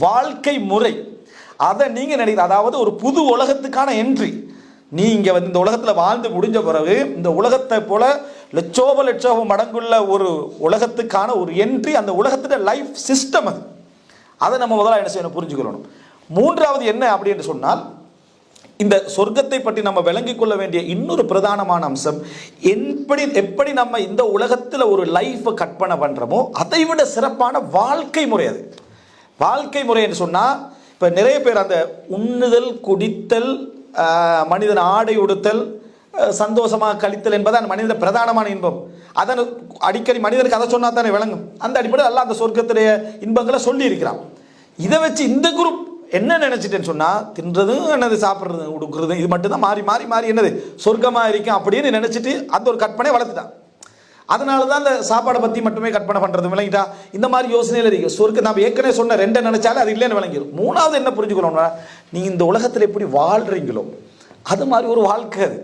வாழ்க்கை முறை. அதை நீங்கள் நினைக்கிற, அதாவது ஒரு புது உலகத்துக்கான என்ட்ரி. நீங்க இந்த உலகத்தில் வாழ்ந்து முடிஞ்ச பிறகு இந்த உலகத்தை போல லட்சோப மடங்குள்ள ஒரு உலகத்துக்கான ஒரு என்ட்ரி, அந்த உலகத்துடைய லைஃப் சிஸ்டம் அது. அதை நம்ம முதல்ல என்ன செய்யணும், புரிஞ்சுக்கணும். மூன்றாவது என்ன அப்படின்னு சொன்னால், இந்த சொர்க்கத்தை பற்றி நம்ம விளங்கிக் கொள்ள வேண்டிய இன்னொரு பிரதானமான அம்சம், எப்படி நம்ம இந்த உலகத்தில் ஒரு லைஃப்பை கற்பனை பண்ணுறோமோ அதை விட சிறப்பான வாழ்க்கை முறை அது. வாழ்க்கை முறை என்று சொன்னால், இப்போ நிறைய பேர் அந்த உண்ணுதல், குடித்தல், மனிதன் ஆடை உடுத்தல், சந்தோஷமாக கழித்தல் என்பதான் மனித பிரதானமான இன்பம். அதன் அடிக்கடி மனிதனுக்கு அதை சொன்னா தானே விளங்கும். அந்த அடிப்படையில் எல்லாம் அந்த சொர்க்கத்துடைய இன்பங்களை சொல்லி இருக்கிறான். இதை வச்சு இந்த குரூப் என்ன நினைச்சிட்டேன்னு சொன்னா, தின்றதும் என்னது, சாப்பிட்றது, உடுக்குறது, இது மட்டும்தான் மாறி மாறி மாறி என்னது சொர்க்கமாக இருக்கும் அப்படின்னு நினைச்சிட்டு அந்த ஒரு கற்பனை வளர்த்துட்டான். அதனால தான் அந்த சாப்பாடை பற்றி மட்டுமே கற்பனை பண்ணுறது விளங்கிட்டா. இந்த மாதிரி யோசனையில் இருக்கு. சொர்க்க நம்ம ஏற்கனவே சொன்ன ரெண்டை நினைச்சாலே அது இல்லைன்னு விளங்கிடும். மூணாவது என்ன புரிஞ்சுக்கணும்னா, நீங்கள் இந்த உலகத்தில் எப்படி வாழ்கிறீங்களோ அது மாதிரி ஒரு வாழ்க்கை அது.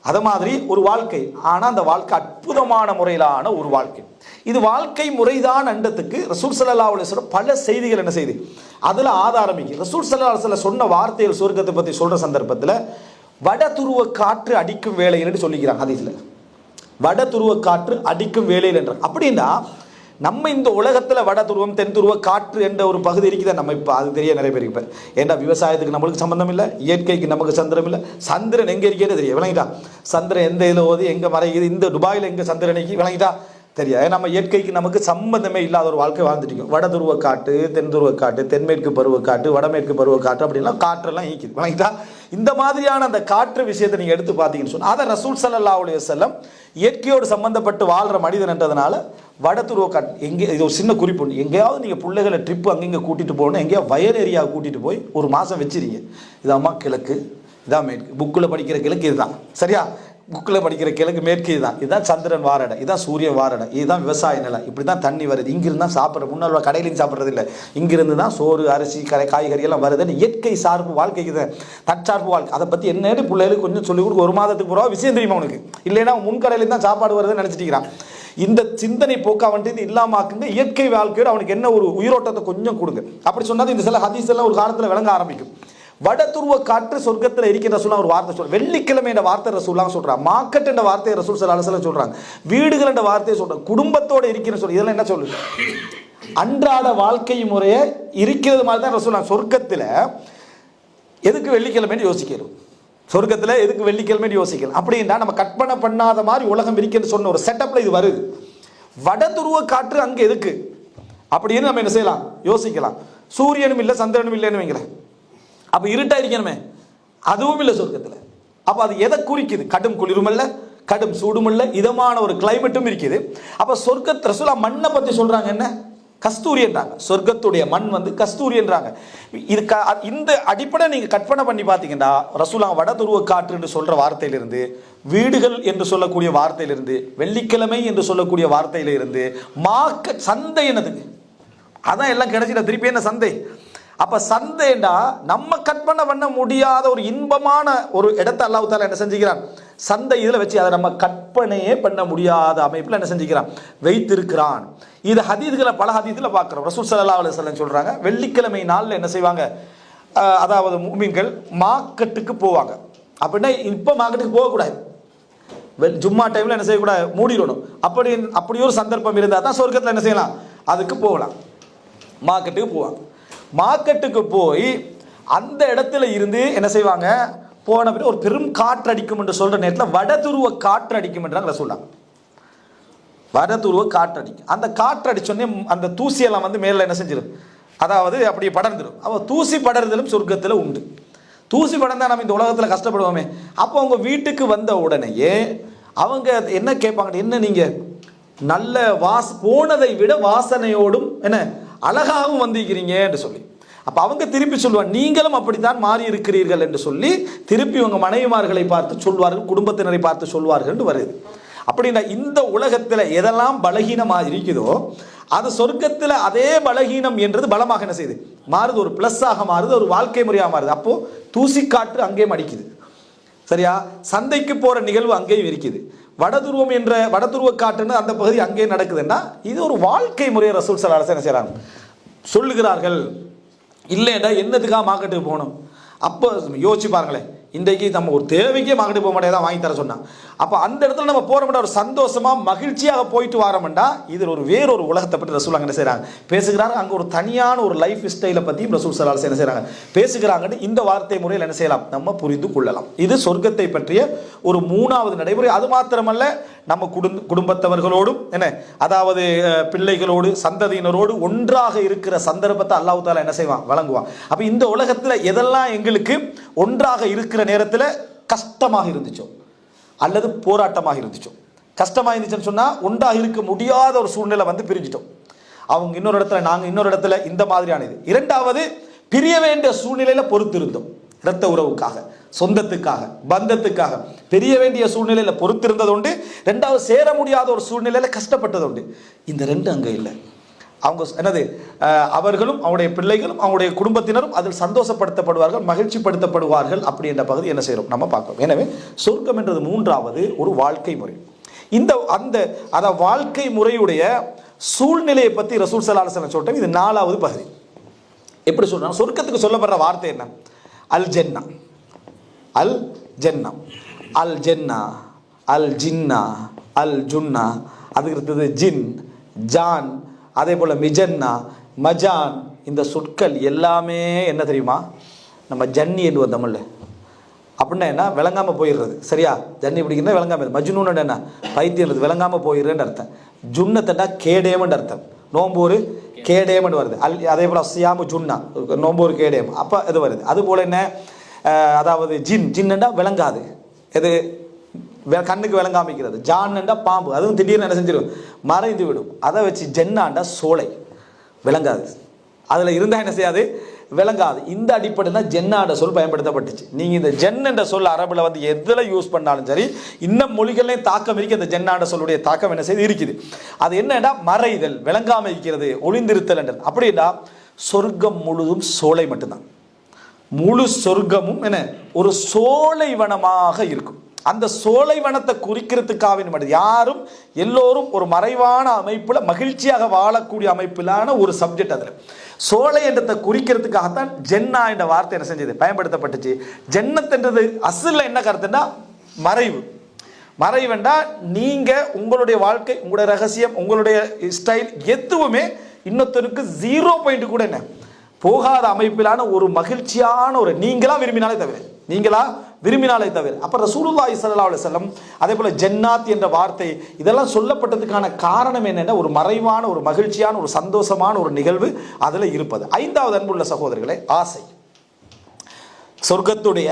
அது மாதிரி ஒரு வாழ்க்கை, ஆனால் அந்த வாழ்க்கை அற்புதமான முறையிலான ஒரு வாழ்க்கை. இது வாழ்க்கை முறைதான் அண்டத்துக்கு ரசூல் ஸல்லல்லாஹு அலைஹி வஸல்லம் பல செய்திகள் என்ன செய்து அதில் ஆதாரமிக்கு. ரசூல் ஸல்லல்லாஹு அலைஹி வஸல்லம் சொன்ன வார்த்தைகள் சொர்க்கத்தை பற்றி சொல்கிற சந்தர்ப்பத்தில் வட துருவ காற்று அடிக்கும் வேலைன்னு சொல்லிக்கிறாங்க ஹதீஸ்ல. வட துருவ காற்று அடிக்கும் வேலையில் என்ற அப்படின்னா, நம்ம இந்த உலகத்தில் வட துருவம் தென் துருவ காற்று என்ற ஒரு பகுதி இருக்குதான். நம்ம இப்போ அது தெரிய நிறைய பேர் இப்போ ஏன்னா விவசாயத்துக்கு நம்மளுக்கு சம்பந்தம் இல்லை, இயற்கைக்கு நமக்கு சந்திரம் இல்லை. சந்திரன் எங்கே இருக்கிறது தெரியும் விளங்கிட்டா. சந்திரன் எந்த இதில் ஓதி எங்கே மறைக்குது, இந்த துபாயில் எங்கே சந்திரனைக்கு விளங்கிட்டா தெரியாது. நம்ம இயற்கைக்கு நமக்கு சம்பந்தமே இல்லாத ஒரு வாழ்க்கை வாழ்ந்துட்டோம். வட துருவ காட்டு, தென் துருவ காட்டு, தென்மேற்கு பருவ காட்டு, வடமேற்கு பருவ காட்டு அப்படின்லாம் காற்றெல்லாம் ஈக்குது விளங்கிட்டா. இந்த மாதிரியான அந்த காற்று விஷயத்தை நீங்கள் எடுத்து பார்த்தீங்கன்னு சொன்னால், அதை ரசூல் ஸல்லல்லாஹு அலைஹி வஸல்லம் இயற்கையோடு சம்பந்தப்பட்டு வாழ்கிற மனிதன் என்றதுனால வட துருவ காட்டு எங்கே, இது ஒரு சின்ன குறிப்பு உண்டு. எங்கேயாவது நீங்கள் பிள்ளைகளை ட்ரிப்பு அங்கங்கே கூட்டிகிட்டு போகணும், எங்கேயாவது வயல் ஏரியாவை கூட்டிகிட்டு போய் ஒரு மாதம் வச்சிருங்க. இதாம்மா கிழக்கு, இதான் மேற்கு. புக்கில் படிக்கிற கிழக்கு இதுதான் சரியா, புக்கில் படிக்கிற கிழக்கு மேற்கு இதுதான். இதுதான் சந்திரன் வாரடை, இதுதான் சூரியன் வாரடை, இதுதான் விவசாய நிலம், இப்படி தான் தண்ணி வருது. இங்கிருந்து தான் சாப்பிட்ற, முன்னால் கடையிலையும் சாப்பிட்றது இல்லை, இங்கிருந்து தான் சோறு, அரிசி, காய்கறி எல்லாம் வருதுன்னு இயற்கை சார்பு வாழ்க்கைக்கு தான் தற்சார்பு வாழ்க்கை. அதை பற்றி என்னன்னு பிள்ளைகளுக்கு கொஞ்சம் சொல்லிக் கொடுக்க ஒரு மாதத்துக்கு போகிறோம் விஷயம் தெரியுமா உனக்கு, இல்லைன்னா முன்கடையிலேருந்து தான் சாப்பாடு வருதுன்னு நினச்சிட்டிக்கிறான். இந்த சிந்தனை போக்கா வந்துட்டு இது இல்லாமக்குங்க. இயற்கை வாழ்க்கையோடு அவனுக்கு என்ன ஒரு உயிரோட்டத்தை கொஞ்சம் கொடுங்க. அப்படி சொன்னால் இந்த சில ஹதீஸ் எல்லாம் ஒரு காலத்தில் விளங்க ஆரம்பிக்கும். வட துருவ காற்று சொர்க்கத்தில் இருக்கிற ரசூலுல்லாஹ் ஒரு வார்த்தை சொல்ற, வெள்ளிக்கிழமை என்ற வார்த்தை ரசூலுல்லாஹ் சொல்றாங்க, மார்க்கெட் என்ற வார்த்தையை ரசூல் ஸல்லல்லாஹு அலைஹி வஸல்லம் சொல்றாங்க, வீடுகள் என்ற வார்த்தையை சொல்றாங்க, குடும்பத்தோடு இருக்கிற சொல்ற. இதெல்லாம் என்ன சொல்லுது, அன்றாட வாழ்க்கை முறையை இருக்கிறது மாதிரி தான் ரசூலுல்லாஹ். சொர்க்கத்தில் எதுக்கு வெள்ளிக்கிழமைன்னு யோசிக்கிறோம், சொர்க்கத்தில் எதுக்கு வெள்ளிக்கிழமைன்னு யோசிக்கலாம். அப்படின்னா நம்ம கற்பனை பண்ணாத மாதிரி உலகம் இருக்குன்னு சொன்ன ஒரு செட்டப்ல இது வருது. வட துருவ காற்று அங்கே எதுக்கு அப்படின்னு நம்ம என்ன செய்யலாம், யோசிக்கலாம். சூரியனும் இல்லை சந்திரனும் இல்லைன்னு வைங்களேன், அப்ப இருட்டா இருக்கணுமே, அதுவும் இல்லை சொர்க்கத்தில். அப்ப அது எதை குறிக்குது, கடும் குளிரும் இல்லை, கடும் சூடும் இல்லை, இதமான ஒரு கிளைமேட்டும் இருக்குது. அப்ப சொர்க்கத் ரசூலுல்லாஹ் மண்ணை பத்தி சொல்றாங்க என்ன, கஸ்தூரி என்றாங்க. சொர்க்கத்துடைய மண் வந்து கஸ்தூரி என்றாங்க. இது இந்த அடிப்படை நீங்க கற்பனை பண்ணி பார்த்தீங்கன்னா, ரசூலுல்லாஹ் வட துருவ காற்று என்று சொல்ற வார்த்தையிலிருந்து, வீடுகள் என்று சொல்லக்கூடிய வார்த்தையிலிருந்து, வெள்ளிக்கிழமை என்று சொல்லக்கூடிய வார்த்தையிலிருந்து, மார்க்கெட் சந்தை என்னதுக்கு, அதான் எல்லாம் கிடைச்சிட திருப்பி என்ன சந்தை. அப்ப சந்தைண்டா நம்ம கற்பனை பண்ண முடியாத ஒரு இன்பமான ஒரு இடத்தை அல்லாஹ் தஆலா என்ன செஞ்சுக்கிறான், சந்தை இதில் வச்சு அதை நம்ம கற்பனையே பண்ண முடியாத அமைப்பில் என்ன செஞ்சுக்கிறான், வைத்திருக்கிறான். இது ஹதீஸ்களை பல ஹதீஸ்ல பார்க்குறோம். ரசூல் ஸல்லல்லாஹு அலைஹி வஸல்லம் சொல்றாங்க, வெள்ளிக்கிழமை நாளில் என்ன செய்வாங்க, அதாவது முஃமின்கள் மார்க்கெட்டுக்கு போவாங்க. அப்படின்னா இப்போ மார்க்கெட்டுக்கு போகக்கூடாது, ஜும்மா டைமில் என்ன செய்யக்கூடாது, மூடிடணும். அப்படி ஒரு சந்தர்ப்பம் இருந்தால் தான் சொர்க்கத்தில் என்ன செய்யலாம், அதுக்கு போகலாம். மார்க்கெட்டுக்கு போவாங்க. மார்க்கெட்டுக்கு போய் அந்த இடத்துல இருந்து என்ன செய்வாங்க, போன பிறகு ஒரு பெரும் காற்று அடிக்கும் என்று சொல்ற நேரத்தில் வடதுருவ காற்று அடிக்கும் என்றாங்க ரசூலுல்லாஹ். வடதுருவ காற்று அடிக்கும். அந்த காற்று அடிச்சோடனே அந்த தூசியெல்லாம் வந்து மேலே என்ன செஞ்சிடும், அதாவது அப்படி படர்ந்துடும். அப்போ தூசி படர்தலும் சொர்க்கத்தில் உண்டு. தூசி படர்ந்தா நம்ம இந்த உலகத்தில் கஷ்டப்படுவோமே. அப்போ அவங்க வீட்டுக்கு வந்த உடனேயே அவங்க என்ன கேட்பாங்க, என்ன நீங்கள் நல்ல போனதை விட வாசனையோடும் என்ன அழகாகவும் வந்திருக்கிறீங்க என்று சொல்லி. அப்போ அவங்க திருப்பி சொல்லுவாங்க, நீங்களும் அப்படித்தான் மாறி இருக்கிறீர்கள் என்று சொல்லி திருப்பி உங்கள் மனைவிமார்களை பார்த்து சொல்வார்கள், குடும்பத்தினரை பார்த்து சொல்வார்கள் என்று வருது. அப்படின்னா இந்த உலகத்தில் எதெல்லாம் பலகீனமாக இருக்குதோ அது சொர்க்கத்தில் அதே பலகீனம் என்றது பலமாக என்ன செய்யுது மாறுது, ஒரு பிளஸ்ஸாக மாறுது, ஒரு வாழ்க்கை முறையாக மாறுது. அப்போ தூசி காற்று அங்கேயும் அடிக்குது, சரியா? சந்தைக்கு போற நிகழ்வு அங்கேயும் இருக்குது. வடதுருவம் என்ற வடதுருவ காற்றுன்னு அந்த பகுதி அங்கேயும் நடக்குதுன்னா இது ஒரு வாழ்க்கை முறையை ரசூல் ஸல்லல்லாஹு அலைஹி வஸல்லம் என்ன செய்றாங்க சொல்லுகிறார்கள். இல்லைடா என்னதுக்காக மார்க்கெட்டுக்கு போகணும்? அப்போ யோசிச்சு பாருங்களேன், இன்றைக்கு நம்ம ஒரு தேவைக்கே மார்க்கெட்டு போக மாட்டேன் தான் வாங்கி தர சொன்னான். அப்போ அந்த இடத்துல நம்ம போகிறோம்னா ஒரு சந்தோஷமா மகிழ்ச்சியாக போயிட்டு வரோம்டா இதில் ஒரு வேறொரு உலகத்தை பற்றி ரசூல் என்ன செய்கிறாங்க பேசுகிறாங்க. அங்கே ஒரு தனியான ஒரு லைஃப் ஸ்டைலை பற்றியும் ரசூல் ஸல்லல்லாஹு அலைஹி வஸல்லம் என்ன செய்கிறாங்க பேசுகிறாங்கன்னு இந்த வார்த்தை முறையில் என்ன செய்யலாம் நம்ம புரிந்து கொள்ளலாம். இது சொர்க்கத்தை பற்றிய ஒரு மூணாவது நடைமுறை. அது மாத்திரமல்ல, நம்ம குடும்பத்தவர்களோடும் என்ன அதாவது பிள்ளைகளோடு சந்ததியினரோடு ஒன்றாக இருக்கிற சந்தர்ப்பத்தை அல்லாஹ் தஆலா என்ன செய்வான் வழங்குவான். அப்போ இந்த உலகத்தில் எதெல்லாம் எங்களுக்கு ஒன்றாக இருக்கிற நேரத்தில் கஷ்டமாக இருந்துச்சோ அல்லது போராட்டமாக இருந்துச்சோ, கஷ்டமாக இருந்துச்சுன்னு சொன்னால் ஒன்றாக இருக்க முடியாத ஒரு சூழ்நிலை வந்து பிரிஞ்சிட்டோம். அவங்க இன்னொரு இடத்துல, நாங்கள் இன்னொரு இடத்துல, இந்த மாதிரியானது. இரண்டாவது, பிரிய வேண்டிய சூழ்நிலையில் பொறுத்திருந்தோம். இரத்த உறவுக்காக, சொந்தத்துக்காக, பந்தத்துக்காக பெரிய வேண்டிய சூழ்நிலையில் பொறுத்திருந்தது உண்டு. ரெண்டாவது, சேர முடியாத ஒரு சூழ்நிலையில் கஷ்டப்பட்டது உண்டு. இந்த ரெண்டு அங்கே இல்லை. அவங்க என்னது அவர்களும் அவருடைய பிள்ளைகளும் அவங்களுடைய குடும்பத்தினரும் அதில் சந்தோஷப்படுத்தப்படுவார்கள், மகிழ்ச்சிப்படுத்தப்படுவார்கள். அப்படி என்ற பகுதி என்ன செய்கிறோம் நம்ம பார்க்கிறோம். எனவே சொர்க்கம் என்றது மூன்றாவது ஒரு வாழ்க்கை முறை. அந்த வாழ்க்கை முறையுடைய சூழ்நிலையை பற்றி ரசூல் ஸல்லல்லாஹு அலைஹி வஸல்லம் சொல்லிட்டோம். இது நாலாவது பகுதி. எப்படி சொல்றாங்க? சொர்க்கத்துக்கு சொல்லப்படுற வார்த்தை என்ன? அல் ஜன்னா, அல் ஜன்னா, அல் ஜன்னா, அல் ஜின்னா, அல் ஜுன்னா, அதுக்கு அடுத்தது ஜின், ஜான், அதே போல் மிஜன்னா, மஜான். இந்த சொற்கள் எல்லாமே என்ன தெரியுமா? நம்ம ஜன்னி என்று வந்தோம்ல, அப்படின்னா என்ன விளங்காமல் போயிடுறது, சரியா? ஜன்னி பிடிக்கிறதா விளங்காமல், மஜ்னூன் என்ன பைத்தியம் விளங்காமல் போயிடுறேன்னு அர்த்தம். ஜுன்னத்தண்டா கேடேமன்னு அர்த்தம். நோம்பூர் கேடேமன்னு வருது. அதே போல் சியாமு ஜுன்னா, நோம்பூர் கேடேம், அப்போ இது வருது. அதுபோல் என்ன அதாவது ஜின்னண்டா விளங்காது, எது கண்ணுக்கு விளங்காமிக்கிறது. ஜான்ண்டா பாம்பு, அதுவும் திடீர்னு என்ன செஞ்சிடும் மறைந்து விடும். அதை வச்சு ஜென்னாண்டா சோலை, விளங்காது. அதில் இருந்தால் என்ன செய்யாது விளங்காது. இந்த அடிப்படையில் தான் ஜென்னாண்ட சொல் பயன்படுத்தப்பட்டுச்சு. நீங்கள் இந்த ஜென் என்ற சொல் அரபில் வந்து எதில் யூஸ் பண்ணாலும் சரி, இன்னும் மொழிகள்லேயும் தாக்கம் இருக்குது. அந்த ஜென்னாண்ட சொல்லுடைய தாக்கம் என்ன செய்து இருக்குது. அது என்னடா மறைதல், விளங்காமல் இருக்கிறது, ஒளிந்திருத்தல் என்றது. அப்படின்னா சொர்க்கம் முழுதும் சோலை மட்டும்தான். முழு சொர்க்கமும் என்ன ஒரு சோலை வனமாக இருக்கும். அந்த சோலைவனத்தை குறிக்கிறதுக்காக மட்டும் யாரும் எல்லோரும் ஒரு மறைவான அமைப்பில் மகிழ்ச்சியாக வாழக்கூடிய அமைப்பிலான ஒரு சப்ஜெக்ட். அதில் சோலை என்றதை குறிக்கிறதுக்காகத்தான் ஜென்னா என்ற வார்த்தை என்ன செஞ்சது பயன்படுத்தப்பட்டுச்சு. ஜன்னத்ன்றது அசலில் என்ன கருத்துன்னா மறைவு. மறைவுண்டா நீங்கள் உங்களுடைய வாழ்க்கை, உங்களுடைய ரகசியம், உங்களுடைய ஸ்டைல் எதுவுமே இன்னொருத்தருக்கு 0 கூட என்ன போகாத அமைப்பிலான ஒரு மகிழ்ச்சியான ஒரு நீங்களா விரும்பினாலே தவிர அப்ப ரசூலுல்லாஹி ஸல்லல்லாஹு அலைஹி வஸல்லம் அதே போல ஜன்னாத் என்ற வார்த்தை இதெல்லாம் சொல்லப்பட்டதுக்கான காரணம் என்னன்னா ஒரு மறைவான ஒரு மகிழ்ச்சியான ஒரு சந்தோஷமான ஒரு நிகழ்வு அதில் இருப்பது. ஐந்தாவது அன்புள்ள சகோதரர்களே, ஆசை. சொர்க்கத்துடைய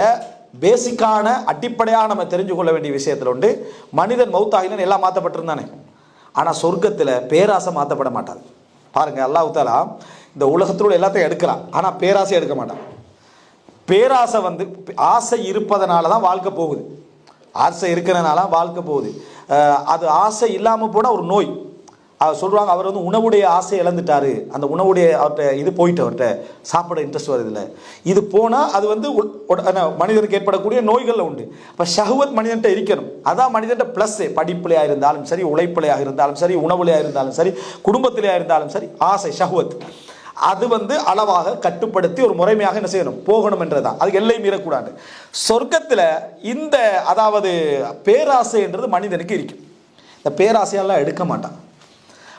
பேசிக்கான அடிப்படையாக நம்ம தெரிஞ்சு கொள்ள வேண்டிய விஷயத்தில் உண்டு. மனிதன் மௌத்தாகினன் எல்லாம் மாற்றப்பட்டிருந்தானே, ஆனால் சொர்க்கத்தில் பேராசை மாற்றப்பட மாட்டாது. பாருங்க, அல்லாஹ் தஆலா இந்த உலகத்தோடு எல்லாத்தையும் எடுக்கலாம், ஆனால் பேராசை எடுக்க மாட்டான். பேராசை வந்து ஆசை இருப்பதனால தான் வாழ்க்கை போகுது. ஆசை இருக்கிறதுனால வாழ்க்கை போகுது. அது ஆசை இல்லாமல் போனால் ஒரு நோய். சொல்கிறாங்க, அவர் வந்து உணவுடைய ஆசை இழந்துட்டாரு, அந்த உணவுடைய அவர்கிட்ட இது போயிட்டு அவர்கிட்ட சாப்பிட இன்ட்ரெஸ்ட் வருது இல்லை, இது போனால் அது வந்து மனிதனுக்கு ஏற்படக்கூடிய நோய்களில் உண்டு. இப்போ ஷஹ்வத் மனிதன்கிட்ட இருக்கணும். அதான் மனிதன்கிட்ட ப்ளஸ். படிப்புலையாக இருந்தாலும் சரி, உழைப்பிலையாக இருந்தாலும் சரி, உணவுலையாக இருந்தாலும் சரி, குடும்பத்திலையாக இருந்தாலும் சரி, ஆசை ஷஹ்வத் அது வந்து அளவாக கட்டுப்படுத்தி ஒரு முறைமையாக என்ன செய்யணும் போகணும் என்றதான். அதுக்கு எல்லை மீறக்கூடாது. சொர்க்கத்தில் இந்த அதாவது பேராசை என்றது மனிதனுக்கு இருக்கும். இந்த பேராசையெல்லாம் எடுக்க மாட்டான்.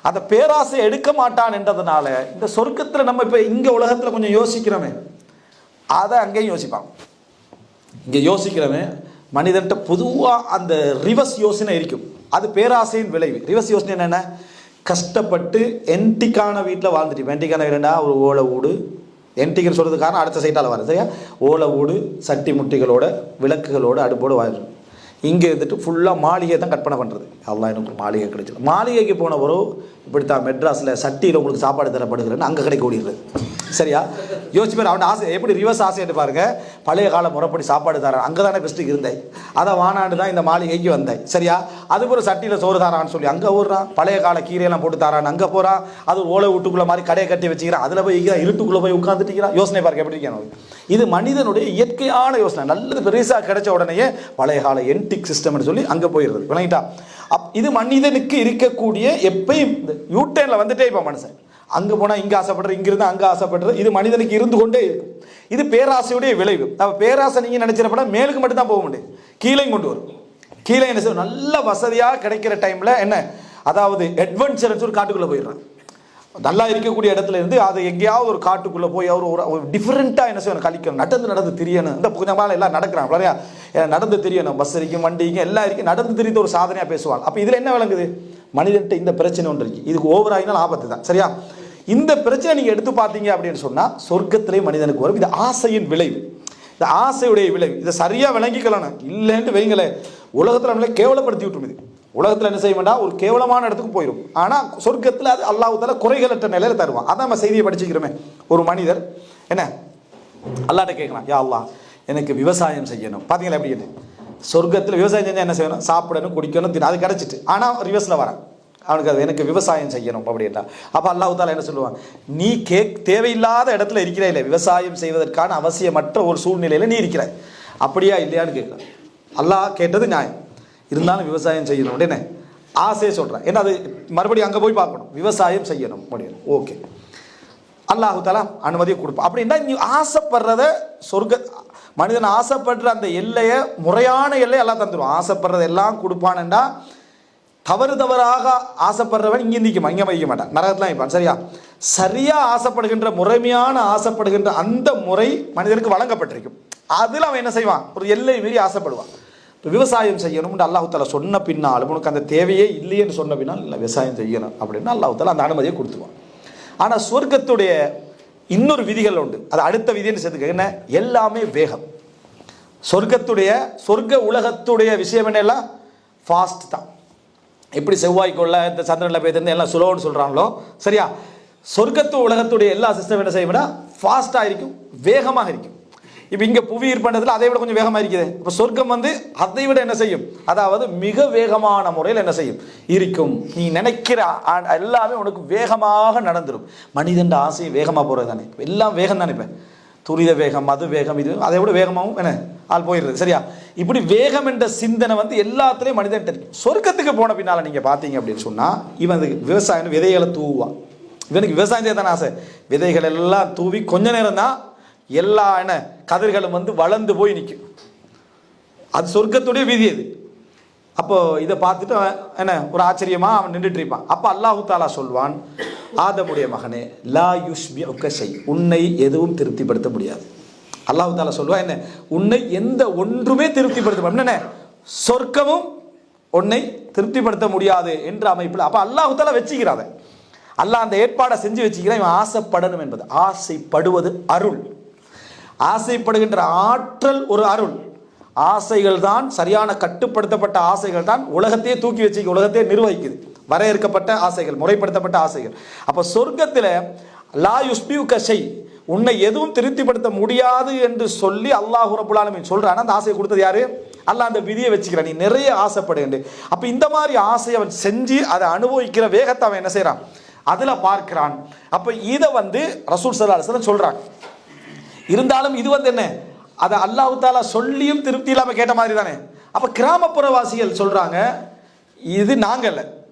அந்த பேராசை எடுக்க மாட்டான் என்றதுனால இந்த சொர்க்கத்தில் நம்ம இப்போ இங்கே உலகத்தில் கொஞ்சம் யோசிக்கிறோமே, அதை அங்கேயும் யோசிப்பான். இங்கே யோசிக்கிறவன் மனிதன்ட்ட பொதுவாக அந்த ரிவர்ஸ் யோசனை இருக்கும். அது பேராசையின் விளைவு. ரிவர்ஸ் யோசனை என்னென்ன? கஷ்டப்பட்டு என்டிக்கான வீட்டில் வாழ்ந்துட்டு, என்டிக்கான வீடுனா ஒரு ஓலை வீடு, என்டிக்குன்னு சொல்கிறது காரணம் அடுத்த சைட்டால் வர சரியா, ஓலை வீடு சட்டி முட்டிகளோட விளக்குகளோட அடுப்போடு வாழ்றது. இங்கே இருந்துட்டு ஃபுல்லாக மாளிகை தான் கற்பனை பண்ணுறது. அவ்வளோ எனக்கு மாளிகை கிடைச்சிடும். மாளிகைக்கு போன ஒரு இப்படித்தான் மெட்ராஸில் சட்டியில் உங்களுக்கு சாப்பாடு தரப்படுகிறேன்னு அங்கே கிடைக்க ஓடிடுறது. சரியா? யோசிச்சு பேர் அவன் ஆசை எப்படி ரிவர்ஸ் ஆசைன்னு பாருங்க. பழைய கால முறைப்படி சாப்பாடு தரான், அங்கே தானே பெஸ்ட்டுக்கு இருந்தேன், அதை வானாண்டு தான் இந்த மாளிகைக்கு வந்தேன். சரியா? அதுக்கு ஒரு சட்டியில் சோறு தாரான்னு சொல்லி அங்கே ஓடுறான், பழைய கால கீரையெல்லாம் போட்டு தரான்னு அங்கே போகிறான், அது ஓலை வீட்டுக்குள்ளே மாதிரி கடையை கட்டி வச்சுக்கிறான், அதில் போய் இருட்டுக்குள்ளே போய் உட்காந்துட்டுக்கிறான். யோசனை பாருங்க எப்படி இருக்கணும். இது மனிதனுடைய இயற்கையான யோசனை. நல்லது பெருசாக கிடைச்ச உடனேயே பழைய கால என்டிக் சிஸ்டம்னு சொல்லி அங்கே போயிடுறது. விளங்கிட்டா? இது மனிதனுக்கு இருக்கக்கூடிய எப்பயும் யூட்டேனில் வந்துட்டே இப்போ மனுஷன் அங்கே போனால் இங்கே ஆசைப்படுறது, இங்கிருந்து அங்கே ஆசைப்படுறது, இது மனிதனுக்கு இருந்து கொண்டே இருக்கும். இது பேராசையுடைய விளைவு. அப்போ பேராசை நீங்கள் நினைச்சிடப்பட மேலுக்கு மட்டும் தான் போக முடியும், கீழே கொண்டு வரும். கீழே என்ன செய்யும்? நல்ல வசதியாக கிடைக்கிற டைமில் என்ன, அதாவது அட்வென்ச்சர்ஸ் ஒரு காட்டுக்குள்ளே போயிடுறான். நல்லா இருக்கக்கூடிய இடத்துல இருந்து அது எங்கேயாவது ஒரு காட்டுக்குள்ளே போய் அவர் ஒரு டிஃப்ரெண்ட்டாக என்ன செய்யணும், கழிக்கணும், நடந்து தெரியணும். இந்த கொஞ்சம் நாள் எல்லாம் நடக்கிறாங்க இல்லையா, நடந்து தெரியணும், பஸ் இருக்கும் வண்டிக்கும் எல்லாம் இருக்கு, நடந்து தெரிந்த ஒரு சாதனையாக பேசுவாங்க. அப்போ இதில் என்ன விளங்குது? மனிதன்ட்ட இந்த பிரச்சனை ஒன்று இருக்குது, இதுக்கு ஓவர் ஆகினால் ஆபத்து தான். சரியா? இந்த பிரச்சனை நீங்கள் எடுத்து பார்த்தீங்க அப்படின்னு சொன்னால் சொர்க்கத்திலே மனிதனுக்கு வரும். இது ஆசையின் விளைவு, இந்த ஆசையுடைய விளைவு. இதை சரியாக விளங்கிக்கலாம். இல்லைன்ட்டு வைங்களேன், உலகத்தில் நம்மளே கேவலப்படுத்தி விட்டுருது. உலகத்தில் என்ன செய்ய வேண்டாம், ஒரு கேவலமான இடத்துக்கு போயிடும். ஆனால் சொர்க்கத்தில் அது அல்லாஹ் தஆலா குறைகளற்ற நிலையில் தருவான். அதான் நம்ம செய்தியை படிச்சுக்கிறோமே. ஒரு மனிதர் என்ன அல்லாஹ்ட்ட கேட்கலாம், யா அல்லாஹ் எனக்கு விவசாயம் செய்யணும். பார்த்தீங்களா எப்படி? சொர்க்கத்தில் விவசாயம் செஞ்சால் என்ன செய்யணும்? சாப்பிடணும், குடிக்கணும், அது கிடச்சிட்டு. ஆனால் ரிவர்ஸில் வரான், அவனுக்கு அது எனக்கு விவசாயம் செய்யணும் அப்படின்ட்டா. அப்போ அல்லாஹ் தஆலா என்ன சொல்லுவான், நீ தேவையில்லாத இடத்துல இருக்கிற இல்லை, விவசாயம் செய்வதற்கான அவசியமற்ற ஒரு சூழ்நிலையில் நீ இருக்கிறாய், அப்படியா இல்லையான்னு கேட்கலாம். அல்லாஹ் கேட்டது நியாயம், இருந்தாலும் விவசாயம் செய்யணும் அப்படின்னு ஆசையை சொல்கிறேன். ஏன்னா அது மறுபடியும் அங்கே போய் பார்க்கணும், விவசாயம் செய்யணும் அப்படின்னு. ஓகே, அல்லாஹ் தஆலா அனுமதியை கொடுப்பான். அப்படின்னா நீ ஆசைப்படுறத சொர்க்க மனிதன் ஆசைப்படுற அந்த எல்லையை, முறையான எல்லையை எல்லாம் தந்துடுவான். ஆசைப்படுறத எல்லாம் கொடுப்பான்டா. தவறாக ஆசைப்படுறவன் இங்கே நிற்குமா, இங்கே வைக்க மாட்டான், நரகத்தில் வைப்பான். சரியா? சரியாக ஆசைப்படுகின்ற, முறைமையான ஆசைப்படுகின்ற அந்த முறை மனிதனுக்கு வழங்கப்பட்டிருக்கும். அதில் அவன் என்ன செய்வான், ஒரு எல்லை மீறி ஆசைப்படுவான். இப்போ விவசாயம் செய்யணும்னு அல்லாஹ் தஆலா சொன்ன பின்னால், உனக்கு அந்த தேவையே இல்லைன்னு சொன்ன பின்னால் இல்லை விவசாயம் செய்யணும் அப்படின்னு அல்லாஹ் தஆலா அந்த அனுமதியை கொடுத்துருவான். ஆனால் சொர்க்கத்துடைய இன்னொரு விதிகள் உண்டு, அது அடுத்த விதின்னு சேர்த்துக்க. என்ன? எல்லாமே வேகம். சொர்க்க உலகத்துடைய விஷயம் என்ன, எல்லாம் ஃபாஸ்ட் தான். எப்படி செவ்வாய்க்குள்ள இந்த சந்திரனில் போய் எல்லாம் சுலோன்னு சொல்கிறாங்களோ, சரியா? சொர்க்கத்து உலகத்துடைய எல்லா சிஸ்டம் என்ன செய்ய வேண்டாம், ஃபாஸ்ட்டாக இருக்கும், வேகமாக இருக்கும். இப்போ இங்கே புவி ஈர்ப்பண்டதில் அதை விட கொஞ்சம் வேகமாக இருக்குது. இப்போ சொர்க்கம் வந்து அதை விட என்ன செய்யும், அதாவது மிக வேகமான முறையில் என்ன செய்யும், இருக்கும். நீ நினைக்கிற எல்லாமே உனக்கு வேகமாக நடந்துடும். மனிதன் ஆசை வேகமாக போகிறது தானே, எல்லாம் வேகம் தானே. இப்போ துரித வேகம், அது வேகம், இது அதை விட வேகமாகவும் என்ன ஆள் போயிடுறது. சரியா? இப்படி வேகம் என்ற சிந்தனை வந்து எல்லாத்துலேயும் மனிதன் தெரியும். சொர்க்கத்துக்கு போன பின்னால் நீங்கள் பார்த்தீங்க அப்படின்னு சொன்னால், இவன் விவசாயம் விதைகளை தூவான். இவனுக்கு விவசாயம் செய்ய தானே ஆசை. விதைகள் எல்லாம் தூவி கொஞ்ச நேரம் தான் எல்லா என்ன கதிர்களும் வந்து வளர்ந்து போய் நிற்கும். அது சொர்க்கத்துடைய விதி அது. அப்போ இதை பார்த்துட்டு என்ன ஒரு ஆச்சரியமாக அவன் நின்றுட்டு இருப்பான். அப்போ அல்லாஹு தஆலா சொல்வான், ஆதமுடைய மகனே, லா யுஷ்பிஉக ஷை, உன்னை எதுவும் திருப்திப்படுத்த முடியாது. அல்லாஹு தஆலா சொல்வான், என்ன, உன்னை எந்த ஒன்றுமே திருப்திப்படுத்த என்ன, சொர்க்கமும் உன்னை திருப்திப்படுத்த முடியாது என்ற அமைப்பில். அப்போ அல்லாஹு தஆலா வச்சுக்கிறாத, அல்லாஹ் அந்த ஏற்பாடை செஞ்சு வச்சுக்கிறான். இவன் ஆசைப்படணும் என்பது, ஆசைப்படுவது அருள், ஆசைப்படுகின்ற ஆற்றல் ஒரு அருள். ஆசைகள் தான், சரியான கட்டுப்படுத்தப்பட்ட ஆசைகள் தான் உலகத்தையே தூக்கி வச்சு உலகத்தையே நிர்வகிக்குது. வரையறுக்கப்பட்ட ஆசைகள், முறைப்படுத்தப்பட்ட ஆசைகள். அப்போ சொர்க்கத்தில் லா யுஷ்பிஉக ஷை, உன்னை எதுவும் திருப்திப்படுத்த முடியாது என்று சொல்லி அல்லாஹ் ரப்பல் ஆலமீன் சொல்றான். அந்த ஆசையை கொடுத்தது யாரு? அல்லாஹ் அந்த விதியை வச்சுக்கிறான், நீ நிறைய ஆசைப்படுங்க. அப்போ இந்த மாதிரி ஆசையை அவன் செஞ்சு அதை அனுபவிக்கிற வேகத்தை அவன் என்ன செய்யறான், அதில் பார்க்கிறான். அப்போ இதை வந்து ரசூல் ஸல்லல்லாஹு அலைஹி வஸல்லம் சொல்றாங்க. இருந்தாலும் இது வந்து என்ன, அதை அல்லாஹ் தஆலா சொல்லியும் திருப்தி இல்லாமல் கேட்ட மாதிரி தானே. அப்போ கிராமப்புறவாசிகள் சொல்றாங்க, இது நாங்கள்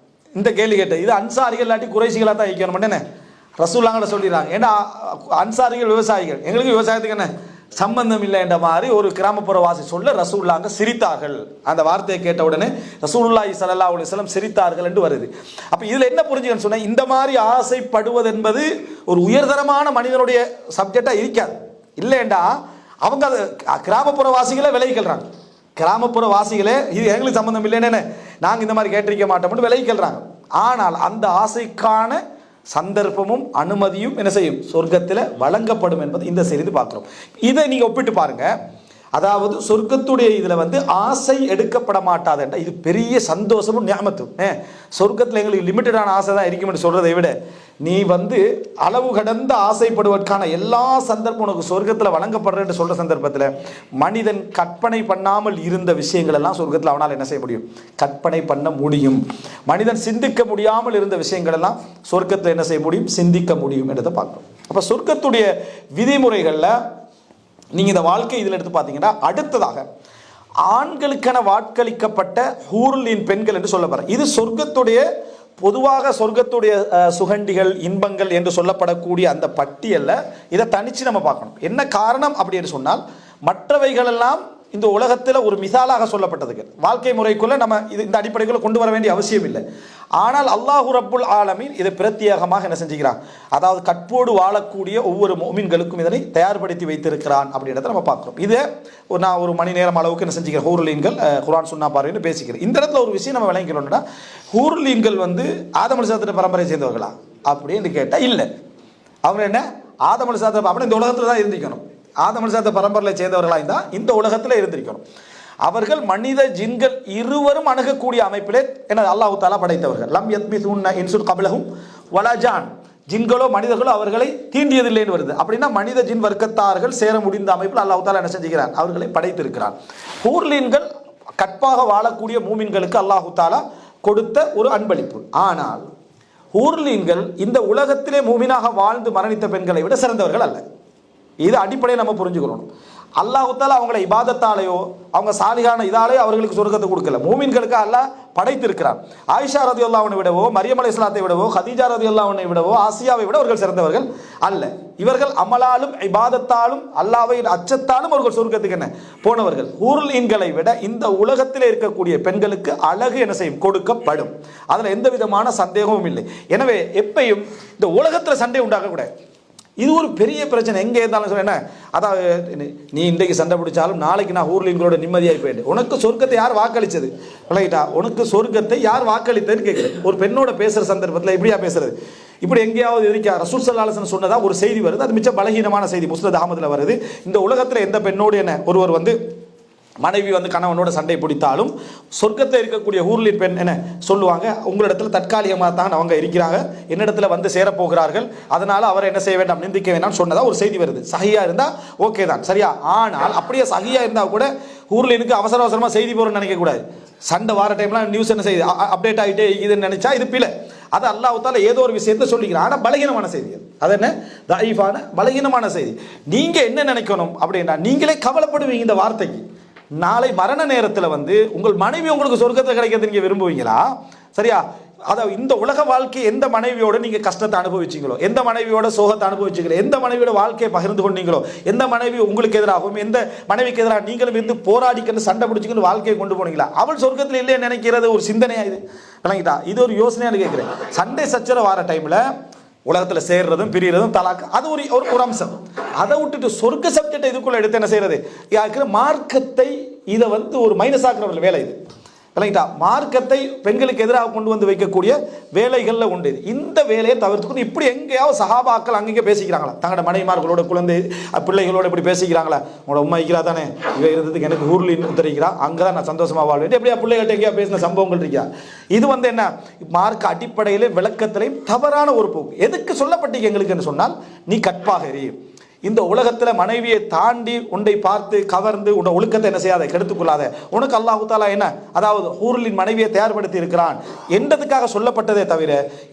இந்த கேள்வி கேட்ட, இது அன்சாரிகள் இல்லாட்டி குறைசிகளாக தான் வைக்கணும் என்ன ரசூலுல்லாஹ் சொல்லிடுறாங்க. ஏன்னா அன்சாரிகள் விவசாயிகள், எங்களுக்கு விவசாயத்துக்கு என்ன சம்பந்தம் இல்லை என்ற மாதிரி ஒரு கிராமப்புறவாசி சொல்ல ரசூலுல்லாஹ் சிரித்தார்கள். அந்த வார்த்தையை கேட்ட உடனே ரசூலுல்லாஹி ஸல்லல்லாஹு அலைஹி வஸல்லம் சிரித்தார்கள் என்று வருது. அப்போ இதில் என்ன புரிஞ்சுக்கன்னு சொன்னால், இந்த மாதிரி ஆசைப்படுவது என்பது ஒரு உயர்தரமான மனிதனுடைய சப்ஜெக்டாக இருக்காது. இல்லைண்டா அவங்க அது கிராமப்புற வாசிகளை விலகிக்கிறாங்க. கிராமப்புற வாசிகளே இது எங்களுக்கு சம்பந்தம் இல்லைன்னு நாங்கள் இந்த மாதிரி கேட்டிருக்க மாட்டோம்னு விலகிக்கிறாங்க. ஆனால் அந்த ஆசைக்கான சந்தர்ப்பமும் அனுமதியும் என்ன செய்யும், சொர்க்கத்தில் வழங்கப்படும் என்பது இந்த செய்தி பார்க்கிறோம். இதை நீங்க ஒப்பிட்டு பாருங்க. அதாவது சொர்க்கத்துடைய இதில் வந்து ஆசை எடுக்கப்பட மாட்டாதுன்ற இது பெரிய சந்தோஷமும் ஞாபகத்தும். சொர்க்கத்தில் எங்களுக்கு லிமிட்டடான ஆசை தான் இருக்கும்னு சொல்றதை விட நீ வந்து அளவு கடந்த ஆசைப்படுவதற்கான எல்லா சந்தர்ப்பம் உனக்கு சொர்க்கத்தில் வழங்கப்படுறேன்னு சொல்ற சந்தர்ப்பத்தில் மனிதன் கற்பனை பண்ணாமல் இருந்த விஷயங்கள் எல்லாம் சொர்க்கத்தில் அவனால் என்ன செய்ய முடியும், கற்பனை பண்ண முடியும். மனிதன் சிந்திக்க முடியாமல் இருந்த விஷயங்கள் எல்லாம் சொர்க்கத்தில் என்ன செய்ய முடியும், சிந்திக்க முடியும் என்றதை பார்க்கணும். அப்போ சொர்க்கத்துடைய விதிமுறைகளில் நீங்கள் இந்த வாழ்க்கை இதில் எடுத்து பார்த்தீங்கன்னா அடுத்ததாக ஆண்களுக்கென வாக்களிக்கப்பட்ட ஹூருலின் பெண்கள் என்று சொல்லப்படுற இது சொர்க்கத்துடைய பொதுவாக சொர்க்கத்துடைய சுகண்டிகள் இன்பங்கள் என்று சொல்லப்படக்கூடிய அந்த பட்டியலில் இதை தனித்து நம்ம பார்க்கணும். என்ன காரணம் அப்படின்னு சொன்னால் மற்றவைகளெல்லாம் இந்த உலகத்தில் ஒரு மிசாலாக சொல்லப்பட்டதுக்கு வாழ்க்கை முறைக்குள்ளே நம்ம இந்த அடிப்படைக்குள்ளே கொண்டு வர வேண்டிய அவசியம் இல்லை. ஆனால் அல்லாஹு ரப்புல் ஆலமீன் இதை பிரத்யேகமாக என்ன செஞ்சுக்கிறான், அதாவது கற்போடு வாழக்கூடிய ஒவ்வொரு மோமின்களுக்கும் இதனை தயார்படுத்தி வைத்திருக்கிறான் அப்படின்றத நம்ம பார்க்குறோம். இதை நான் ஒரு மணி நேரம் அளவுக்கு என்ன செஞ்சுக்கிறேன், ஹூருலீன்கள் குர்ஆன் சுன்னா பார்வைன்னு பேசிக்கிறேன். இந்த இடத்துல ஒரு விஷயம் நம்ம விளங்கிக்கணும்னா ஹூருலீன்கள் வந்து ஆதம் அலைஹிஸ்ஸலாத்து பரம்பரையை சேர்ந்தவர்களா அப்படின்னு கேட்டால் இல்லை. அவங்க என்ன ஆதம் அலைஹிஸ்ஸலாத்து அப்படி இந்த உலகத்தில் தான் இருந்திக்கணும். ஆதம் அலைஹிஸ்ஸலாத்து பரம்பரையில் சேர்ந்தவர்களாக இருந்தால் இந்த உலகத்தில் இருந்திருக்கணும். அவர்கள் மனித ஜின்கள் இருவரும் அணுகக்கூடிய அமைப்பிலே என்ன அல்லாஹ் தஆலா படைத்தவர்கள். லம் யத்மிதுன்ன இன்சுன் கப்லஹும் வலா ஜான், ஜின்களோ மனிதர்களோ அவர்களை தீண்டியதில்லைன்னு வருது. அப்படின்னா மனித ஜின் வர்க்கத்தார்கள் சேர முடிந்த அமைப்பில் அல்லாஹ் தஆலா என்ன செஞ்சுக்கிறான், அவர்களை படைத்திருக்கிறான். ஹூர்லீன்கள் கற்பாக வாழக்கூடிய மூமின்களுக்கு அல்லாஹ் தஆலா கொடுத்த ஒரு அன்பளிப்பு. ஆனால் ஹூர்லீன்கள் இந்த உலகத்திலே மூமினாக வாழ்ந்து மரணித்த பெண்களை விட சிறந்தவர்கள் அல்ல. இது அடிப்படையை நம்ம புரிஞ்சுக்கணும். அல்லாஹ் தஆலா அவங்களை இபாதத்தாலேயோ அவங்க சாலிகான இதாலேயோ அவர்களுக்கு சொர்க்கத்தை கொடுக்கல. மூமின்களுக்கு அல்லாஹ் படைத்திருக்கிறான். ஆயிஷா ரலியல்லாஹு அன்ஹா விடவோ, மரியம் அலைஹிஸ்ஸலாத்தை விடவோ, ஹதீஜா ரலியல்லாஹு அன்ஹா விடவோ, ஆசியாவை விட அவர்கள் சிறந்தவர்கள் அல்ல. இவர்கள் அமலாலும் இபாதத்தாலும் அல்லாஹ்வை அச்சத்தாலும் அவர்கள் சொர்க்கத்துக்கு என்ன போனவர்கள். ஹூர்லீன்களை விட இந்த உலகத்தில் இருக்கக்கூடிய பெண்களுக்கு அழகு என்ன செய்யும், கொடுக்கப்படும். அதில் எந்த விதமான சந்தேகமும் இல்லை. எனவே எப்பையும் இந்த உலகத்தில் சண்டை உண்டாக்கக்கூடாது. இது ஒரு பெரிய பிரச்சனை. எங்கே இருந்தாலும் சொல்ல என்ன, அதாவது நீ இன்றைக்கு சண்டை பிடிச்சாலும் நாளைக்கு நான் ஊர்லீங்களோட நிம்மதியாகி போயிட்டு உனக்கு சொர்க்கத்தை யார் வாக்களித்தது விளங்கிட்டா, உனக்கு சொர்க்கத்தை யார் வாக்களித்ததுன்னு கேட்குறேன். ஒரு பெண்ணோட பேசுகிற சந்தர்ப்பத்தில் இப்படியா பேசுறது, இப்படி எங்கேயாவது இருக்கா? ரசூல் ஸல்லல்லாஹு அலைஹி வஸல்லம் சொன்னதா ஒரு செய்தி வருது, அது மிச்ச பலகீனமான செய்தி. முஸ்னத் அஹ்மதில் வருது, இந்த உலகத்தில் எந்த பெண்ணோடு என்ன ஒருவர் வந்து மனைவி வந்து கணவனோட சண்டை பிடித்தாலும் சொர்க்கத்தில் இருக்கக்கூடிய ஊர்லீன் பெண் என்ன சொல்லுவாங்க, உங்களிடத்தில் தற்காலிகமாக தான் அவங்க இருக்கிறாங்க, என்னிடத்துல வந்து சேரப்போகிறார்கள், அதனால அவரை என்ன செய்ய வேண்டாம், நிந்திக்க வேண்டாம் சொன்னதா ஒரு செய்தி வருது. சஹியா இருந்தால் ஓகே தான், சரியா? ஆனால் அப்படியே சஹியா இருந்தால் கூட ஊர்லீனுக்கு அவசர அவசரமாக செய்தி போகிறோன்னு நினைக்கக்கூடாது. சண்டை வார டைம்லாம் நியூஸ் என்ன செய்யுது, அப்டேட் ஆகிட்டே இதுன்னு நினைச்சா இது பிழை. அது அல்லாஹ் தஆலா ஏதோ ஒரு விஷயத்தை சொல்லிக்கிறான். ஆனால் பலகீனமான செய்தி, அது என்ன, தஈஃபான பலகீனமான செய்தி. நீங்க என்ன நினைக்கணும் அப்படின்னா, நீங்களே கவலைப்படுவீங்க இந்த வார்த்தைக்கு. நாளை மரண நேரத்தில் வந்து உங்கள் மனைவி உங்களுக்கு சொர்க்கத்தில் கிடைக்கிறது நீங்கள் விரும்புவீங்களா? சரியா? அதாவது இந்த உலக வாழ்க்கை எந்த மனைவியோட நீங்கள் கஷ்டத்தை அனுபவிச்சிங்களோ, எந்த மனைவியோட சோகத்தை அனுபவிச்சிங்களோ, எந்த மனைவியோட வாழ்க்கையை பகிர்ந்து கொண்டீங்களோ, எந்த மனைவி உங்களுக்கு எதிராகவும் எந்த மனைவிக்கு எதிராக நீங்களும் இருந்து போராடிக்கணும் சண்டை பிடிச்சிக்கணும் வாழ்க்கையை கொண்டு போனீங்களா, அவள் சொர்க்கத்தில் இல்லைன்னு நினைக்கிறது ஒரு சிந்தனையா? இது விளங்கிட்டா? இது ஒரு யோசனையானு கேட்குறேன். சண்டை சச்சரவு வார டைமில் உலகத்தில் சேர்றதும் பிரியறதும் தலாக்கு அது ஒரு அம்சம். அதை விட்டுட்டு சொர்க்க சப்ஜெக்டை இதுக்குள்ள எடுத்து என்ன செய்யறது, யாருக்கிற மார்க்கத்தை இதை வந்து ஒரு மைனஸ் ஆக்குற வேலை இது விளங்கிட்டா? மார்க்கத்தை பெண்களுக்கு எதிராக கொண்டு வந்து வைக்கக்கூடிய வேலைகளில் உண்டு. இந்த வேலையை தவிர்த்துக்கணும். இப்படி எங்கேயாவது சஹாபாக்கள் அங்கங்கே பேசிக்கிறாங்களா, தங்களோட மனைவிமார்களோட குழந்தை பிள்ளைகளோட இப்படி பேசிக்கிறாங்களா? உங்களோட உண்மை இருக்கிறா தானே, இவ இருந்ததுக்கு எனக்கு ஊர்லின்னு உத்தரிக்கிறா, அங்கே தான் நான் சந்தோஷமாக வாழ்வேன், எப்படியா பிள்ளைகள்ட்ட எங்கேயா பேசின சம்பவங்கள் இருக்கா? இது வந்து என்ன, மார்க்க அடிப்படையிலே விளக்கத்திலையும் தவறான ஒரு போக்கு. எதுக்கு சொல்லப்பட்டீங்க எங்களுக்குன்னு சொன்னால், நீ கற்பாக எரி, இந்த உலகத்தில் மனைவியை தாண்டி உன்னை பார்த்து கவர்ந்து உன்னை ஒழுக்கத்தை என்ன செய்யாத, கெடுத்துக்கொள்ளாத. உனக்கு அல்லாஹ் தஆலா என்ன, அதாவது ஹூர்லின் மனைவியை தயார்படுத்தி இருக்கிறான் என்றதுக்காக சொல்லப்பட்டதே தவிர,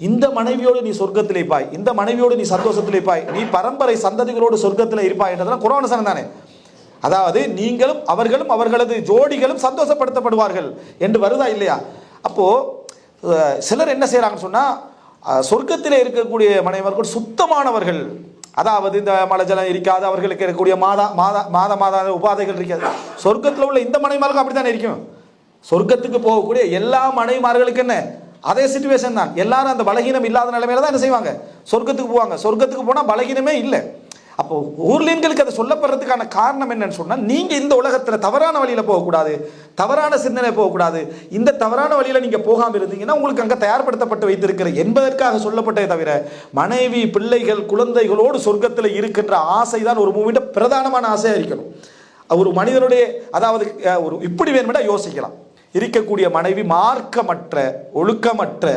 இந்த மனைவியோடு நீ சொர்க்கத்திலே பாய், இந்த மனைவியோடு நீ சந்தோஷத்திலே பாய், நீ பரம்பரை சந்ததிகளோடு சொர்க்கத்தில் இருப்பாய் என்றதெல்லாம் குர்ஆன் வசனம் தானே. அதாவது நீங்களும் அவர்களும் அவர்களது ஜோடிகளும் சந்தோஷப்படுத்தப்படுவார்கள் என்று வருதா இல்லையா? அப்போ சிலர் என்ன செய்யறாங்கன்னு சொன்னா, சொர்க்கத்திலே இருக்கக்கூடிய மனைவர்கள் சுத்தமானவர்கள், அதாவது இந்த மலஜலம் இருக்காது, அவர்களுக்கு இருக்கக்கூடிய மாத உபாதைகள் இருக்காது. சொர்க்கத்தில் உள்ள இந்த மனைவிமார்களும் அப்படித்தானே இருக்கும். சொர்க்கத்துக்கு போகக்கூடிய எல்லா மனைவிமார்களுக்கு என்ன அதே சிச்சுவேஷன் தான். எல்லாரும் அந்த பலகீனம் இல்லாத நிலைமையில தான் என்ன செய்வாங்க, சொர்க்கத்துக்கு போவாங்க. சொர்க்கத்துக்கு போனால் பலகீனமே இல்லை. அப்போ ஊர்லீன்களுக்கு அதை சொல்லப்படுறதுக்கான காரணம் என்னன்னு சொன்னால், நீங்கள் இந்த உலகத்தில் தவறான வழியில் போகக்கூடாது, தவறான சிந்தனை போகக்கூடாது, இந்த தவறான வழியில் நீங்கள் போகாமல் இருந்தீங்கன்னா உங்களுக்கு அங்கே தயார்படுத்தப்பட்டு வைத்திருக்கிற என்பதற்காக சொல்லப்பட்டே தவிர, மனைவி பிள்ளைகள் குழந்தைகளோடு சொர்க்கத்தில் இருக்கின்ற ஆசை தான் ஒரு மூவிட பிரதானமான ஆசையாக இருக்கணும். ஒரு மனிதனுடைய, அதாவது ஒரு இப்படி வேணுமெண்டா யோசிக்கலாம், இருக்கக்கூடிய மனைவி மார்க்கமற்ற ஒழுக்கமற்ற,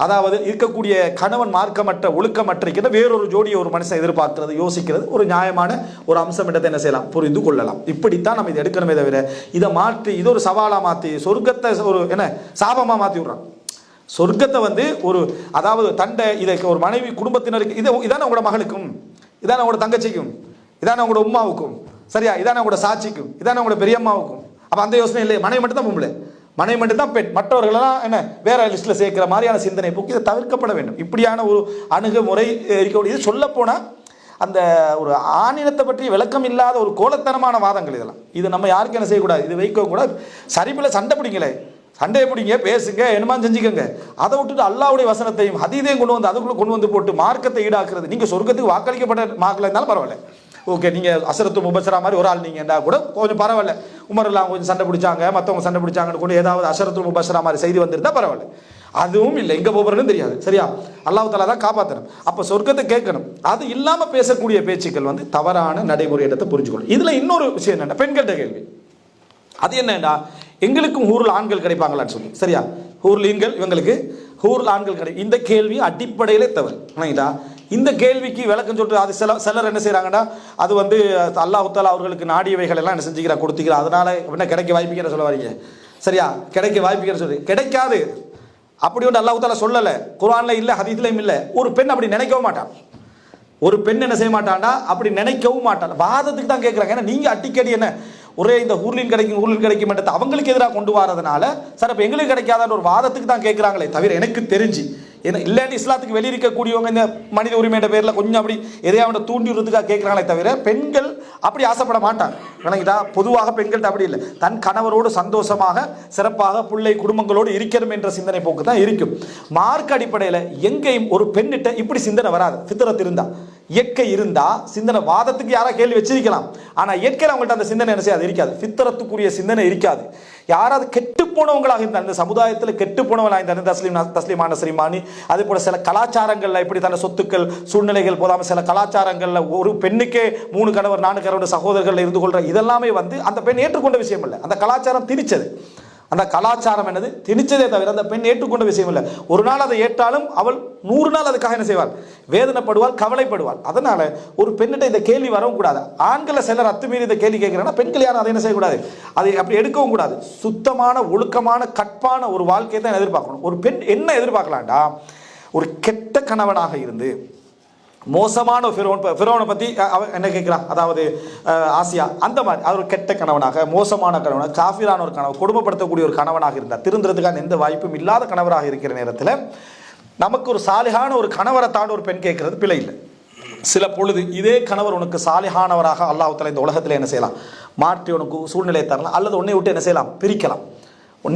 அதாவது இருக்கக்கூடிய கணவன் மார்க்கமற்ற ஒழுக்கமற்ற வேறொரு ஜோடியை ஒரு மனுஷன் எதிர்பார்க்கிறது, யோசிக்கிறது ஒரு நியாயமான ஒரு அம்சம் இடத்தை என்ன செய்யலாம், புரிந்து கொள்ளலாம். இப்படித்தான் நம்ம இதை எடுக்கணுமே தவிர, இதை மாற்றி இது ஒரு சவாலாக மாற்றி சொர்க்கத்தை ஒரு என்ன சாபமாக மாற்றி விடுறான். சொர்க்கத்தை ஒரு, அதாவது தண்டை இதை ஒரு மனைவி குடும்பத்தினருக்கு இதான உங்களோட மகளுக்கும், இதான உங்களோட தங்கச்சிக்கும், இதான உங்களோட உமாவுக்கும், சரியா, இதான உங்களோட சாட்சிக்கும், இதான உங்களோட பெரியம்மாவுக்கும். அப்போ அந்த யோசனை இல்லை, மனைவி மட்டும் தான் பொம்பளை, மனைவி மட்டும்தான் பெண், மற்றவர்களெல்லாம் என்ன வேற லிஸ்ட்டில் சேர்க்கிற மாதிரியான சிந்தனை போக்கு இதை தவிர்க்கப்பட வேண்டும். இப்படியான ஒரு அணுகுமுறை இருக்கக்கூடிய, இது சொல்லப்போனால் அந்த ஒரு ஆணினத்தை பற்றி விளக்கம் இல்லாத ஒரு கோலத்தனமான வாதங்கள் இதெல்லாம். இது நம்ம யாருக்கு என்ன செய்யக்கூடாது, இது வைக்கக்கூடாது. சரிபில் சண்டை பிடிங்களே, சண்டையை பிடிங்க, பேசுங்க, என்னமா செஞ்சுக்கோங்க. அதை விட்டுட்டு அல்லாவுடைய வசனத்தையும் ஹதீதையும் கொண்டு வந்து அதுக்குள்ளே கொண்டு வந்து போட்டு மார்க்கத்தை ஈடாக்குறது. நீங்கள் சொர்க்கத்துக்கு வாக்களிக்கப்பட்ட மார்க்கில் இருந்தாலும் பரவாயில்ல, ஓகே, நீங்கள் அசரத்து முபசரா மாதிரி ஒரு ஆள் நீங்கள்டா கூட கொஞ்சம் பரவாயில்ல. உமரெல்லாம் கொஞ்சம் சண்டை பிடிச்சாங்க, மற்றவங்க சண்டை பிடிச்சாங்கன்னு கூட ஏதாவது அசரத்து முபசரா மாதிரி செய்தி வந்திருந்தா பரவாயில்ல. அதுவும் இல்லை, எங்கே போகிறன்னு தெரியாது, சரியா, அல்லாஹ் தஆலா தான் காப்பாற்றணும். அப்போ சொர்க்கத்தை கேட்கணும். அது இல்லாமல் பேசக்கூடிய பேச்சுக்கள் தவறான நடைமுறை இடத்தை புரிஞ்சுக்கணும். இதில் இன்னொரு விஷயம் என்னென்னா, பெண்கள்கிட்ட கேள்வி. அது என்னண்டா, எங்களுக்கும் ஊரில் ஆண்கள் கிடைப்பாங்களான்னு சொல்லி, சரியா, ஊர்லீன்கள் இவங்களுக்கு ஊரில் ஆண்கள் கிடைக்கும். இந்த கேள்வி அடிப்படையிலே தவறு. இல்லைங்களா? இந்த கேள்விக்கு விளக்கம் சொல்லிட்டு அது சிலர் என்ன செய்கிறாங்கன்னா, அது அல்லாஹ் தஆலா அவர்களுக்கு நாடியவைகள் எல்லாம் என்ன செஞ்சுக்கிறா, கொடுத்துக்கிறா, அதனால என்ன கிடைக்க வாய்ப்புக்கிற சொல்ல வரீங்க, சரியா, கிடைக்க வாய்ப்புக்கிற சொல்லி கிடைக்காது. அப்படி அல்லாஹ் தஆலா சொல்லலை, குர்ஆன்ல இல்லை, ஹதீஸ்லையும் இல்லை. ஒரு பெண் அப்படி நினைக்கவும் மாட்டான். ஒரு பெண் என்ன செய்ய மாட்டான்டா, அப்படி நினைக்கவும் மாட்டான். வாதத்துக்கு தான் கேட்குறாங்க. ஏன்னா நீங்கள் அடிக்கடி என்ன ஒரே இந்த ஊர்லின் கிடைக்கும் மாட்டது அவங்களுக்கு எதிராக கொண்டு வரதுனால, சார் இப்போ எங்களுக்கு கிடைக்காத ஒரு வாதத்துக்கு தான் கேட்குறாங்களே தவிர, எனக்கு தெரிஞ்சு ஏன்னா இல்லைன்னு இஸ்லாத்துக்கு வெளியிருக்கக்கூடியவங்க இந்த மனித உரிமையோட பேரில் கொஞ்சம் அப்படி எதையாவது தூண்டி விடுறதுக்காக கேட்குறாங்களே தவிர, பெண்கள் அப்படி ஆசைப்பட மாட்டாங்க. விளங்கிட்டா? பொதுவாக பெண்கள்கிட்ட அப்படி இல்லை. தன் கணவரோடு சந்தோஷமாக சிறப்பாக பிள்ளை குடும்பங்களோடு இருக்கணும் என்ற சிந்தனை போக்கு தான் இருக்கும். மார்க் அடிப்படையில் எங்கேயும் ஒரு பெண்ணிட்ட இப்படி சிந்தனை வராது. ஃபித்ரத் இருந்தா, இயற்கை இருந்தா சிந்தனை, வாதத்துக்கு யாராவது கேள்வி வச்சிருக்கலாம், ஆனால் இயற்கையில் அவங்கள்ட்ட அந்த சிந்தனை என்ன செய்யாது, இருக்காது. ஃபித்ரத்துக்குரிய சிந்தனை இருக்காது. யாராவது கெட்டு போனவங்களாக இருந்தால், இந்த சமுதாயத்தில் கெட்டு போனவங்களாக இருந்தால், தஸ்லீமான ஸ்ரீமானி, அதே போல சில கலாச்சாரங்களில் இப்படி தன்னை சொத்துக்கள் சூழ்நிலைகள் போதாமல் சில கலாச்சாரங்களில் ஒரு பெண்ணுக்கே 3 கணவர் 4 கணவர் சகோதரர்கள் இருந்து கொள்ற இதெல்லாமே அந்த பெண் ஏற்றுக்கொண்ட விஷயம் இல்லை. அந்த கலாச்சாரம் திணிச்சது. அந்த கலாச்சாரம் என்னது திணிச்சதே தவிர அந்த பெண் ஏற்றுக்கொண்ட விஷயம் இல்லை. ஒரு நாள் அதை ஏற்றாலும் அவள் 100 நாள் அதுக்காக என்ன செய்வாள், வேதனைப்படுவாள், கவலைப்படுவாள். அதனால ஒரு பெண்ணிட்ட இந்த கேள்வி வரவும் கூடாது. ஆண்களை சிலர் அத்துமீறி இந்த கேள்வி கேட்கிறாங்கன்னா, பெண்கள் யாரும் அதை என்ன செய்யக்கூடாது, அதை அப்படி எடுக்கவும் கூடாது. சுத்தமான ஒழுக்கமான கற்பான ஒரு வாழ்க்கையை தான் எதிர்பார்க்கணும். ஒரு பெண் என்ன எதிர்பார்க்கலாம்டா, ஒரு கெட்ட கணவனாக இருந்து மோசமான ஃபிரௌனை பற்றி என்ன கேட்குறான், அதாவது ஆசியா அந்த மாதிரி அவர் கெட்ட கணவனாக, மோசமான கணவனாக, காஃபிரான ஒரு கணவன், கொடுமைப்படுத்தக்கூடிய ஒரு கணவனாக இருந்தால், திருந்துறதுக்கான எந்த வாய்ப்பும் இல்லாத கணவராக இருக்கிற நேரத்தில் நமக்கு ஒரு சாலிகான ஒரு கணவரை தாண்ட ஒரு பெண் கேட்கறது பிழை இல்லை. சில பொழுது இதே கணவர் உனக்கு சாலிகானவராக அல்லாஹ் தஆலா இந்த உலகத்தில் என்ன செய்யலாம், மாற்றி உனக்கு சூழ்நிலையை தரலாம், அல்லது உன்னை விட்டு என்ன செய்யலாம், பிரிக்கலாம்.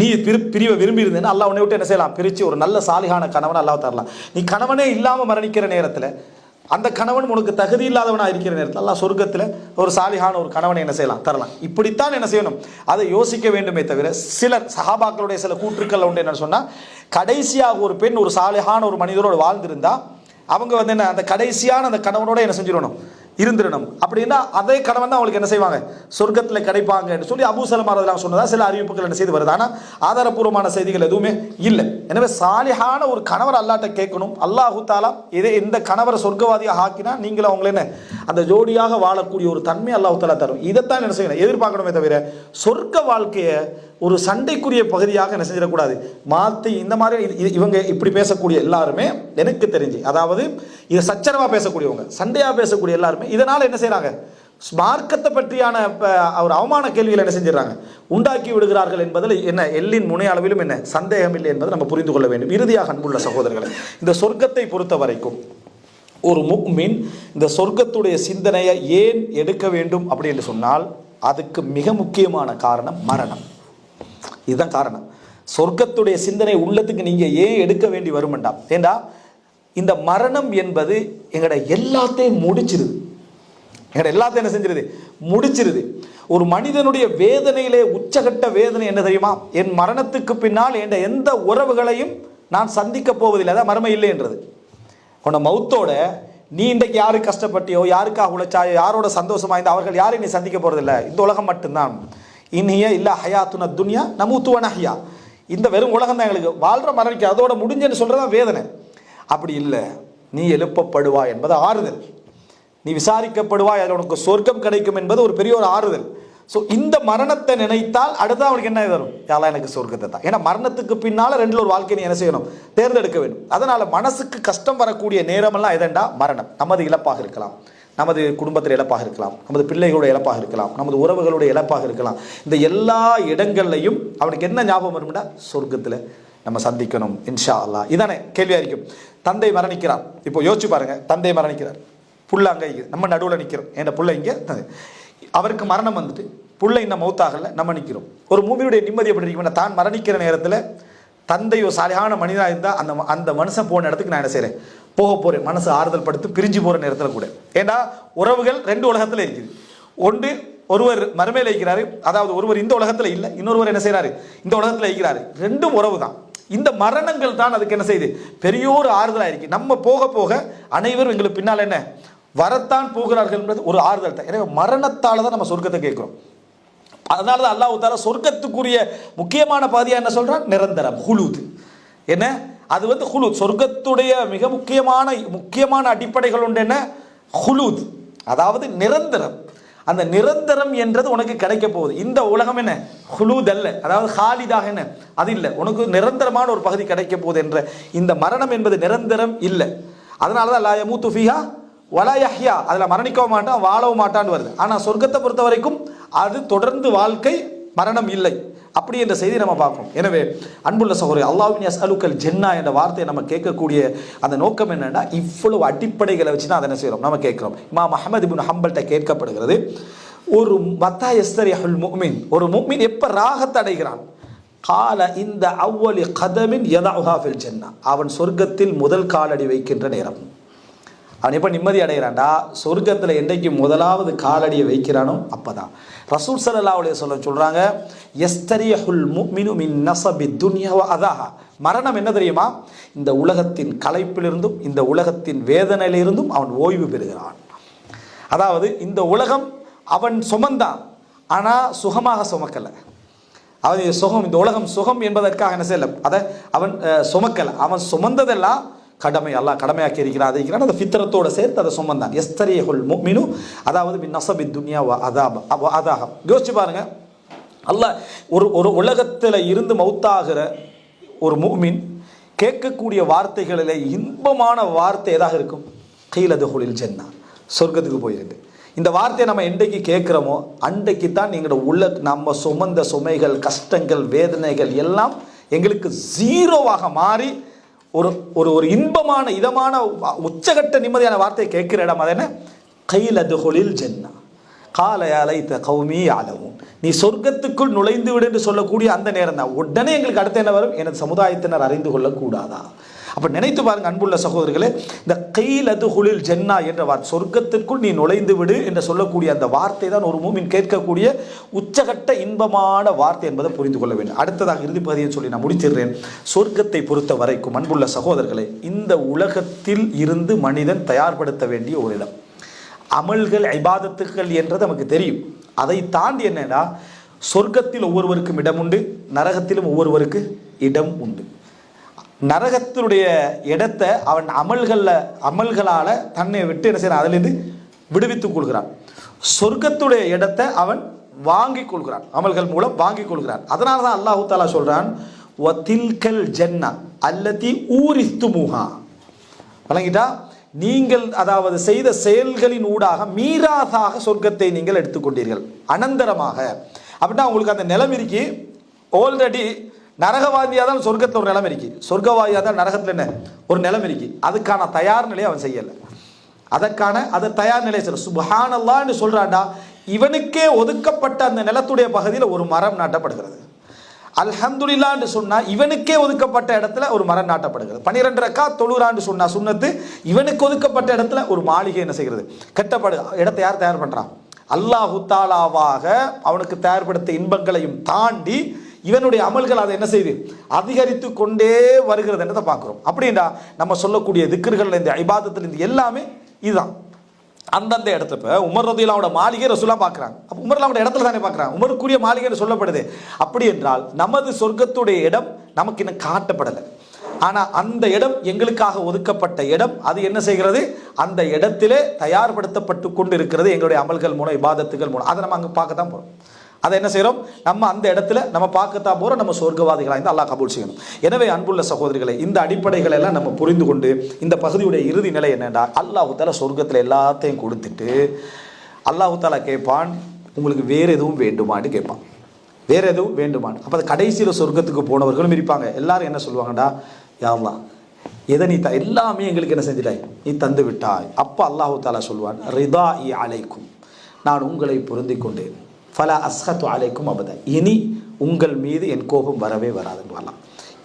நீ பிரிவை விரும்பி இருந்தேன்னா அல்லாஹ் உன்னை விட்டு என்ன செய்யலாம், பிரித்து ஒரு நல்ல சாலிகான கணவனை அல்லாஹ் தரலாம். நீ கணவனே இல்லாமல் மரணிக்கிற நேரத்தில், அந்த கணவன் உனக்கு தகுதி இல்லாதவனாக இருக்கிற நேரத்தில் அல்லாஹ் சொர்க்கத்தில் ஒரு சாலிகான ஒரு கணவனை என்ன செய்யலாம், தரலாம். இப்படித்தான் என்ன செய்யணும், அதை யோசிக்க வேண்டுமே தவிர, சிலர் சஹாபாக்களுடைய சில கூற்றுக்கள் உண்டு. என்னன்னு சொன்னால், கடைசியாக ஒரு பெண் ஒரு சாலிகான ஒரு மனிதரோடு வாழ்ந்திருந்தா அவங்க என்ன அந்த கடைசியான அந்த கணவனோட என்ன செஞ்சிடணும், இருந்துடணும். அப்படின்னா அதே கணவன் தான் அவங்களுக்கு என்ன செய்வாங்க, சொர்க்கத்தில் கிடைப்பாங்கன்னு சொல்லி அபூ சலமா ரலியல்லாஹு சொன்னதா சில அறிவிப்புகள் என்ன செய்து வருது. ஆனால் ஆதாரப்பூர்வமான செய்திகள் எதுவுமே இல்லை. எனவே சாலிஹான ஒரு கணவர் அல்லாஹ்ட்ட கேட்கணும். அல்லாஹ் தஆலா இந்த கணவரை சொர்க்கவாதியாக ஆக்கினா நீங்களும் அவங்கள என்ன அந்த ஜோடியாக வாழக்கூடிய ஒரு தன்மை அல்லாஹ் தஆலா தரும். இதைத்தான் என்ன செய்யணும், எதிர்பார்க்கணுமே தவிர சொர்க்க வாழ்க்கையை ஒரு சண்டைக்குரிய பகுதியாக என்ன செஞ்சிடக்கூடாது, மாற்றி இந்த மாதிரி இவங்க இப்படி பேசக்கூடிய எல்லாருமே எனக்கு தெரிஞ்சு, அதாவது இதை சச்சரவாக பேசக்கூடியவங்க, சண்டையாக பேசக்கூடிய எல்லாருமே இதனால் என்ன செய்கிறாங்க, மார்க்கத்தை பற்றியான ஒரு அவமான கேள்விகள் என்ன செஞ்சிடறாங்க, உண்டாக்கி விடுகிறார்கள் என்பதில் என்ன எல்லின் முனை அளவிலும் என்ன சந்தேகம் இல்லை என்பதை நம்ம புரிந்து கொள்ள வேண்டும். இறுதியாக அன்புள்ள சகோதரர்களை, இந்த சொர்க்கத்தை பொறுத்த வரைக்கும் ஒரு முஃமின் இந்த சொர்க்கத்துடைய சிந்தனையை ஏன் எடுக்க வேண்டும் அப்படின்னு சொன்னால், அதுக்கு மிக முக்கியமான காரணம் மரணம். இதுதான் காரணம். சொர்க்கத்துடைய சிந்தனை உள்ளத்துக்கு நீங்கள் ஏன் எடுக்க வேண்டி வருமெண்டாம், ஏண்டா இந்த மரணம் என்பது எங்களோட எல்லாத்தையும் முடிச்சிருது. எங்கட எல்லாத்தையும் என்ன செஞ்சிருது, முடிச்சிருது. ஒரு மனிதனுடைய வேதனையிலே உச்சகட்ட வேதனை என்ன தெரியுமா? என் மரணத்துக்கு பின்னால் என்ற எந்த உறவுகளையும் நான் சந்திக்க போவதில்லை. அதான் மர்மம் இல்லைன்றது. உன்னை மௌத்தோட நீ இன்றைக்கு யாருக்கு கஷ்டப்பட்டியோ, யாருக்காக உழைச்சாயோ, யாரோட சந்தோஷமா இந்த அவர்கள் யாரையும் நீ சந்திக்க போறதில்லை. இந்த உலகம் மட்டும்தான். இன்ஹிய இல்ல ஹயாத்துன துன்யா நமூத்து வ நஹ்யா. இந்த வெறும் உலகம் தான் எங்களுக்கு, வாழ்ற மரணிக்க அதோட முடிஞ்சேன்னு சொல்றதான் வேதனை. அப்படி இல்லை, நீ எழுப்பப்படுவாய் என்பது ஆறுதல். நீ விசாரிக்கப்படுவாய், அதில் உனக்கு சொர்க்கம் கிடைக்கும் என்பது ஒரு பெரிய ஒரு ஆறுதல். ஸோ இந்த மரணத்தை நினைத்தால் அடுத்து அவனுக்கு என்ன வரும்? யாரா எனக்கு சொர்க்கத்தை தான். ஏன்னா மரணத்துக்கு பின்னால் ரெண்டுல ஒரு வாழ்க்கையை நீ என்ன செய்யணும்? தேர்ந்தெடுக்க வேண்டும். அதனால மனசுக்கு கஷ்டம் வரக்கூடிய நேரமெல்லாம் எதண்டா? மரணம். நமது இழப்பாக இருக்கலாம், நமது குடும்பத்தில் இழப்பாக இருக்கலாம், நமது பிள்ளைகளுடைய இழப்பாக இருக்கலாம், நமது உறவுகளுடைய இழப்பாக இருக்கலாம். இந்த எல்லா இடங்கள்லையும் அவனுக்கு என்ன ஞாபகம் வரும்னா, சொர்க்கத்தில் நம்ம சந்திக்கணும் இன்ஷா அல்லாஹ். இதானே கேள்வியாக இருக்கும். தந்தை மரணிக்கிறார். இப்போ யோசிச்சு பாருங்க, தந்தை மரணிக்கிறார், புள்ள அங்கே நம்ம நடுவில் நிற்கிறோம், என் புள்ள இங்கே, அவருக்கு மரணம் வந்துட்டு புள்ள இன்னும் மௌத்தாகல, நம்ம நிற்கிறோம். ஒரு மூமியுடைய நிம்மதி எப்படி இருக்கும்? தான் மரணிக்கிற நேரத்தில் தந்தை ஒரு சாலியான மனிதனாக இருந்தால் அந்த மனுஷன் போன இடத்துக்கு நான் என்ன செய்கிறேன்? போக போகிறேன், மனசு ஆறுதல் படுத்து பிரிஞ்சு போகிற நேரத்தில் கூட. ஏன்னா உறவுகள் ரெண்டு உலகத்தில் இருக்குது. ஒன்று ஒருவர் மறுமையில் இருக்கிறாரு, அதாவது ஒருவர் இந்த உலகத்தில் இல்லை, இன்னொருவர் என்ன செய்கிறாரு? இந்த உலகத்தில் இருக்கிறாரு. ரெண்டும் உறவு தான். இந்த மரணங்கள் தான் அதுக்கு என்ன செய்யுது? பெரிய ஒரு ஆறுதலாக இருக்கு. நம்ம போக போக அனைவரும் எங்களுக்கு பின்னால் என்ன வரத்தான் போகிறார்கள் என்பது ஒரு ஆறுதல் தான். எனவே மரணத்தால் தான் நம்ம சொர்க்கத்தை கேட்கிறோம். அதனால தான் அல்லாஹ் தஆலா சொர்க்கத்துக்குரிய முக்கியமான பாதியா என்ன சொல்றான்? நிரந்தரம், ஹுலூத். என்ன அது ஹுலூத். சொர்க்கத்துடைய மிக முக்கியமான அடிப்படைகள் உண்டு. என்ன? ஹுலூத், அதாவது நிரந்தரம். அந்த நிரந்தரம் என்றது உனக்கு கிடைக்க போகுது. இந்த உலகம் என்ன ஹுலூத் அல்ல, அதாவது ஹாலிதாக என்ன அது இல்லை. உனக்கு நிரந்தரமான ஒரு பகுதி கிடைக்க போகுது என்ற இந்த மரணம் என்பது நிரந்தரம் இல்லை. அதனால தான் லா யமூத்து ஃபீஹா வலா யஹ்யா, அதில் மரணிக்கவும் மாட்டான், வாழவும் மாட்டான்னு வருது. ஆனால் சொர்க்கத்தை பொறுத்த வரைக்கும் அது தொடர்ந்து வாழ்க்கை, மரணம் இல்லை. அப்படி என்ற செய்தி நம்ம பார்க்கணும். எனவே அன்புள்ள சகோதரி, அல்லாஹ்வின் யஸ்அலுக்கல் ஜன்னா என்ற வார்த்தையை நம்ம கேட்கக்கூடிய அந்த நோக்கம் என்னன்னா, இவ்வளவு அடிப்படைகளை வச்சு தான் அதை என்ன செய்கிறோம்? நம்ம கேட்கிறோம். இமாம் அஹ்மத் இப்னு ஹம்பல்கிட்ட கேட்கப்படுகிறது, ஒரு மத்தா யஸ்தரிஹுல் முஃமின், ஒரு முஃமின் எப்போ ராகத்தை அடைகிறான்? கால இந்த அவ்வலி கதமின் யதஉஹா ஃபில் ஜன்னா, அவன் சொர்க்கத்தில் முதல் காலடி வைக்கின்ற நேரம். அவன் எப்போ நிம்மதி அடைகிறான்டா? சொர்க்கத்தில் என்றைக்கு முதலாவது காலடியை வைக்கிறானோ அப்போதான். ரசூல் ஸல்லல்லாஹு அலைஹி வஸல்லம் சொல்கிறாங்க, யஸ்தரிஹுல் முஃமினு மின் நஸபி துன்யா வ அதாஹா. மரணம் என்ன தெரியுமா? இந்த உலகத்தின் களைப்பிலிருந்தும் இந்த உலகத்தின் வேதனையிலிருந்தும் அவன் ஓய்வு பெறுகிறான். அதாவது இந்த உலகம் அவன் சுமந்தான், ஆனால் சுகமாக சுமக்கலை. அவன் சுகம், இந்த உலகம் சுகம் என்பதற்காக என்ன செய்யலை, அதை அவன் சுமக்கலை. அவன் சுமந்ததெல்லாம் கடமை, அல்லாஹ் கடமையாக்கி இருக்கிறான். அந்த ஃபித்ரத்தோடு சேர்த்து அதை சுமந்தான். யஸ்தரிஹுல் முஃமினு, அதாவது மின் நஸபி துன்யா வ அதாஹா. யோசிச்சு பாருங்க, அல்லாஹ் ஒரு உலகத்தில் இருந்து மௌத்தாகிற ஒரு முஃமின் கேட்கக்கூடிய வார்த்தைகளில் இன்பமான வார்த்தை எதாக இருக்கும்? கீல துஹுலில் ஜன்னா, சொர்க்கத்துக்கு போயிருக்கு. இந்த வார்த்தையை நம்ம என்றைக்கு கேட்குறோமோ அன்றைக்கு தான் எங்களோட நம்ம சுமந்த சுமைகள், கஷ்டங்கள், வேதனைகள் எல்லாம் எங்களுக்கு ஜீரோவாக மாறி ஒரு ஒரு இன்பமான இதமான உச்சகட்ட நிம்மதியான வார்த்தையை கேட்கிற இடம். அது என்ன? கீல துஹுலில் ஜன்னா கால யா லைத கௌமி யஅலமூன். நீ சொர்க்கத்துக்குள் நுழைந்து விடு என்று சொல்லக்கூடிய அந்த நேரம் தான். உடனே எங்களுக்கு அடுத்து என்ன வரும்? எனது சமுதாயத்தினர் அறிந்து கொள்ளக்கூடாதா? அப்போ நினைத்து பாருங்க அன்புள்ள சகோதரர்களே, இந்த கீல துஹுலில் ஜன்னா என்ற வார்த்தை, சொர்க்கத்திற்குள் நீ நுழைந்து விடு என்று சொல்லக்கூடிய அந்த வார்த்தை தான் ஒரு மூமின் கேட்கக்கூடிய உச்சகட்ட இன்பமான வார்த்தை என்பதை புரிந்து கொள்ள வேண்டும். அடுத்ததாக இறுதி பகுதியை சொல்லி நான் முடிச்சிடுறேன். சொர்க்கத்தை பொறுத்த வரைக்கும் அன்புள்ள சகோதரர்களே, இந்த உலகத்தில் இருந்து மனிதன் தயார்படுத்த வேண்டிய ஒரு இடம். அமல்கள், இபாதத்துக்கள் என்றது நமக்கு தெரியும். அதை தாண்டி என்னன்னா, சொர்க்கத்தில் ஒவ்வொருவருக்கும் இடம் உண்டு, நரகத்திலும் ஒவ்வொருவருக்கு இடம் உண்டு. நரகத்தினுடைய இடத்தை அவன் அமல்களால் தன்னை விட்டு என்ன செய்யறான்? அதிலிருந்து விடுவித்துக் கொள்கிறான். சொர்க்கத்துடைய இடத்தை அவன் வாங்கி கொள்கிறான், அமல்கள் மூலம் வாங்கி கொள்கிறான். அதனால தான் அல்லாஹு தஆலா சொல்றான், வதில்கல் ஜன்னா அல்லதி ஊரிஸ்துமுஹா. வழங்கிட்டா, நீங்கள் அதாவது செய்த செயல்களின் ஊடாக மீராதாக சொர்க்கத்தை நீங்கள் எடுத்துக்கொண்டீர்கள் அனந்தரமாக. அப்படின்னா உங்களுக்கு அந்த நிலம் இருக்கி. ஆல்ரெடி நரகவாதியாக தான் சொர்க்கத்தில் ஒரு நிலம் இருக்கு, சொர்க்கவாதியாக தான் நரகத்தில் என்ன ஒரு நிலம் இருக்கு. அதுக்கான தயார் நிலையை அவன் செய்யலை. அதை தயார் நிலையை செய்ய சுப்ஹானல்லாஹ்னு சொல்றான்டா. இவனுக்கே ஒதுக்கப்பட்ட அந்த நிலத்துடைய பகுதியில் ஒரு மரம் நாட்டப்படுகிறது. அல்ஹம்துலில்லாஹ்னு சொன்னா இவனுக்கே ஒதுக்கப்பட்ட இடத்துல ஒரு மரம் நாட்டப்படுகிறது. 12 ரக்காத் தொழுகிறான்னு சொன்னா சுன்னத்து, இவனுக்கு ஒதுக்கப்பட்ட இடத்துல ஒரு மாளிகை என்ன செய்கிறது, கட்டப்படு. இடத்தை யார் தயார் பண்றான்? அல்லாஹு தாலாவாக அவனுக்கு தயார்படுத்த இன்பங்களையும் தாண்டி இவனுடைய அமல்கள் அதை என்ன செய்து அதிகரித்து கொண்டே வருகிறது என்றதை பார்க்கிறோம். அப்படின்னா நம்ம சொல்லக்கூடிய திக்ர்கள், இந்த இபாதத்தில் இந்த எல்லாமே இதுதான். அந்தந்த இடத்துல இப்போ உமர் ரதியல்லாஹு மாளிகை ரசூலா பார்க்குறாங்க. அப்போ உமர்லாவோட இடத்துல தானே பார்க்குறாங்க, உமருக்குரிய மாளிகைன்னு சொல்லப்படுது. அப்படி என்றால் நமது சொர்க்கத்துடைய இடம் நமக்கு இன்னும் காட்டப்படலை. ஆனால் அந்த இடம் எங்களுக்காக ஒதுக்கப்பட்ட இடம். அது என்ன செய்கிறது, அந்த இடத்திலே தயார்படுத்தப்பட்டு கொண்டு இருக்கிறது எங்களுடைய அமல்கள் மூலம், இபாதத்துகள் மூலம். அதை நம்ம அங்கே பார்க்கத்தான் போகிறோம். அதை என்ன செய்கிறோம், நம்ம அந்த இடத்துல நம்ம பார்க்கத்தான் போகிறோம். நம்ம சொர்க்கவாதிகளாக இருந்து அல்லாஹ் கபூல் செய்யணும். எனவே அன்புள்ள சகோதரிகளை, இந்த அடிப்படைகளை எல்லாம் நம்ம புரிந்து கொண்டு இந்த பகுதியுடைய இறுதி நிலை என்னென்னா, அல்லாஹு தாலா சொர்க்கத்தில் எல்லாத்தையும் கொடுத்துட்டு அல்லாஹு தாலா கேட்பான், உங்களுக்கு வேறு எதுவும் வேண்டுமான்னு கேட்பான். வேறு எதுவும் வேண்டுமான்னு. அப்போ அது கடைசியில் சொர்க்கத்துக்கு போனவர்களும் இருப்பாங்க. எல்லாரும் என்ன சொல்லுவாங்கடா, யா அல்லாஹ் எதை நீ எல்லாமே எங்களுக்கு என்ன செஞ்சிட்டாய், நீ தந்து விட்டாய். அப்போ அல்லாஹு தாலா சொல்வான், ரிதா இ அலைக்கும், நான் உங்களை பொருந்தி கொண்டேன். ஃபலா அஸ்ஹத்து அலைக்கும் அபதா, இனி உங்கள் மீது என் கோபம் வரவே வராதுன்னு வரலாம்.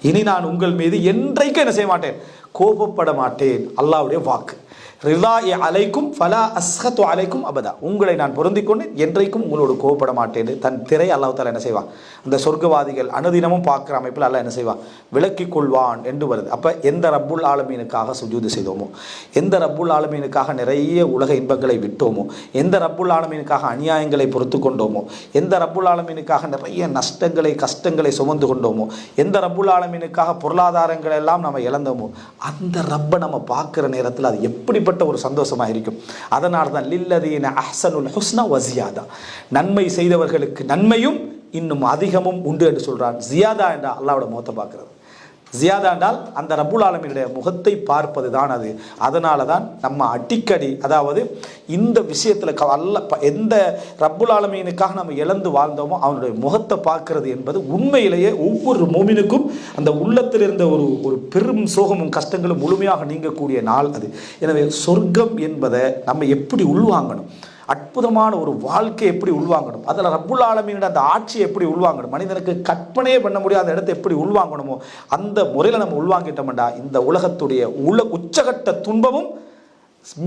இனி நான் உங்கள் மீது என்றைக்கும் என்ன செய்ய மாட்டேன், கோபப்பட மாட்டேன். அல்லாஹ்வுடைய வாக்கு. ரிதா இ அலைக்கும் ஃபலா அஸ்ஹத்து அலைக்கும் அபதா, உங்களை நான் பொருந்திக் கொண்டு என்றைக்கும் உங்களோடு கோபப்பட மாட்டேன். தன் திரை அல்லாஹ் தாலா என்ன செய்வான், அந்த சொர்க்கவாதிகள் அனுதினமும் பார்க்குற அமைப்பில் அல்லாஹ் என்ன செய்வான், விளக்கிக் கொள்வான் என்று வருது. அப்போ எந்த ரப்புல் ஆலமீனுக்காக சுஜூது செய்தோமோ, எந்த ரப்புல் ஆலமீனுக்காக நிறைய உலக இன்பங்களை விட்டோமோ, எந்த ரப்புல் ஆலமீனுக்காக அநியாயங்களை பொறுத்து கொண்டோமோ, எந்த ரப்புல் ஆலமீனுக்காக நிறைய நஷ்டங்களை கஷ்டங்களை சுமந்து கொண்டோமோ, எந்த ரப்புல் ஆலமீனுக்காக பொருளாதாரங்கள் எல்லாம் நம்ம இழந்தோமோ, அந்த ரப்பை நம்ம பார்க்குற நேரத்தில் அது எப்படிப்பட்ட ஒரு சந்தோஷமாக இருக்கும். அதனால தான் லில்லதீன அஹ்ஸனுல் ஹுஸ்னா வஸியாதா, நன்மை செய்தவர்களுக்கு நன்மையும் இன்னும் அதிகமும் உண்டு என்று சொல்றான். ஜியாதா என்றால் அல்லாஹ்வோட முகத்தை பார்க்கிறது. ஜியாதா என்றால் அந்த ரப்புல் ஆலமீனுடைய முகத்தை பார்ப்பது தான் அது. அதனால தான் நம்ம அடிக்கடி, அதாவது இந்த விஷயத்தில் எந்த ரப்புல் ஆலமீனுக்காக நம்ம இழந்து வாழ்ந்தோமோ அவனுடைய முகத்தை பார்க்கிறது என்பது உண்மையிலேயே ஒவ்வொரு மோமினுக்கும் அந்த உள்ளத்தில் இருந்த ஒரு பெரும் சோகமும் கஷ்டங்களும் முழுமையாக நீங்கக்கூடிய நாள் அது. எனவே சொர்க்கம் என்பதை நம்ம எப்படி உள்வாங்கணும், அற்புதமான ஒரு வாழ்க்கை எப்படி உள்வாங்கணும், அதில் ரப்புல் ஆலமீனோட அந்த ஆட்சியை எப்படி உள்வாங்கணும், மனிதனுக்கு கற்பனையே பண்ண முடியாத இடத்தை எப்படி உள்வாங்கணுமோ அந்த முறையில் நம்ம உள்வாங்கிட்டோம்டா இந்த உலகத்துடைய உச்சகட்ட துன்பமும்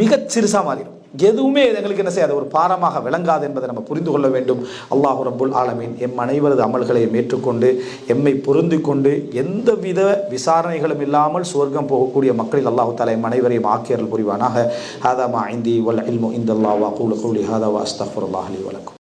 மிகச் சிறுசாக மாறிடும். எதுவுமே எங்களுக்கு என்ன செய்யாது, ஒரு பாரமாக விளங்காது என்பதை நம்ம புரிந்து கொள்ள வேண்டும். அல்லாஹு ரப்புல் ஆலமீன் எம் அனைவரது அமல்களையும் ஏற்றுக்கொண்டு எம்மை பொருந்தி கொண்டு எந்தவித விசாரணைகளும் இல்லாமல் சுவர்க்கம் போகக்கூடிய மக்களில் அல்லாஹு தஆலா எம் அனைவரையும் ஆக்கியர்கள் புரிவானாக. ஹாதா மா இந்தி வல் இல்மு இந்தல்லாஹ் வ அகூலு கௌலி ஹாதா வ அஸ்தக்ஃபிருல்லாஹ் லி வ லக்கும்.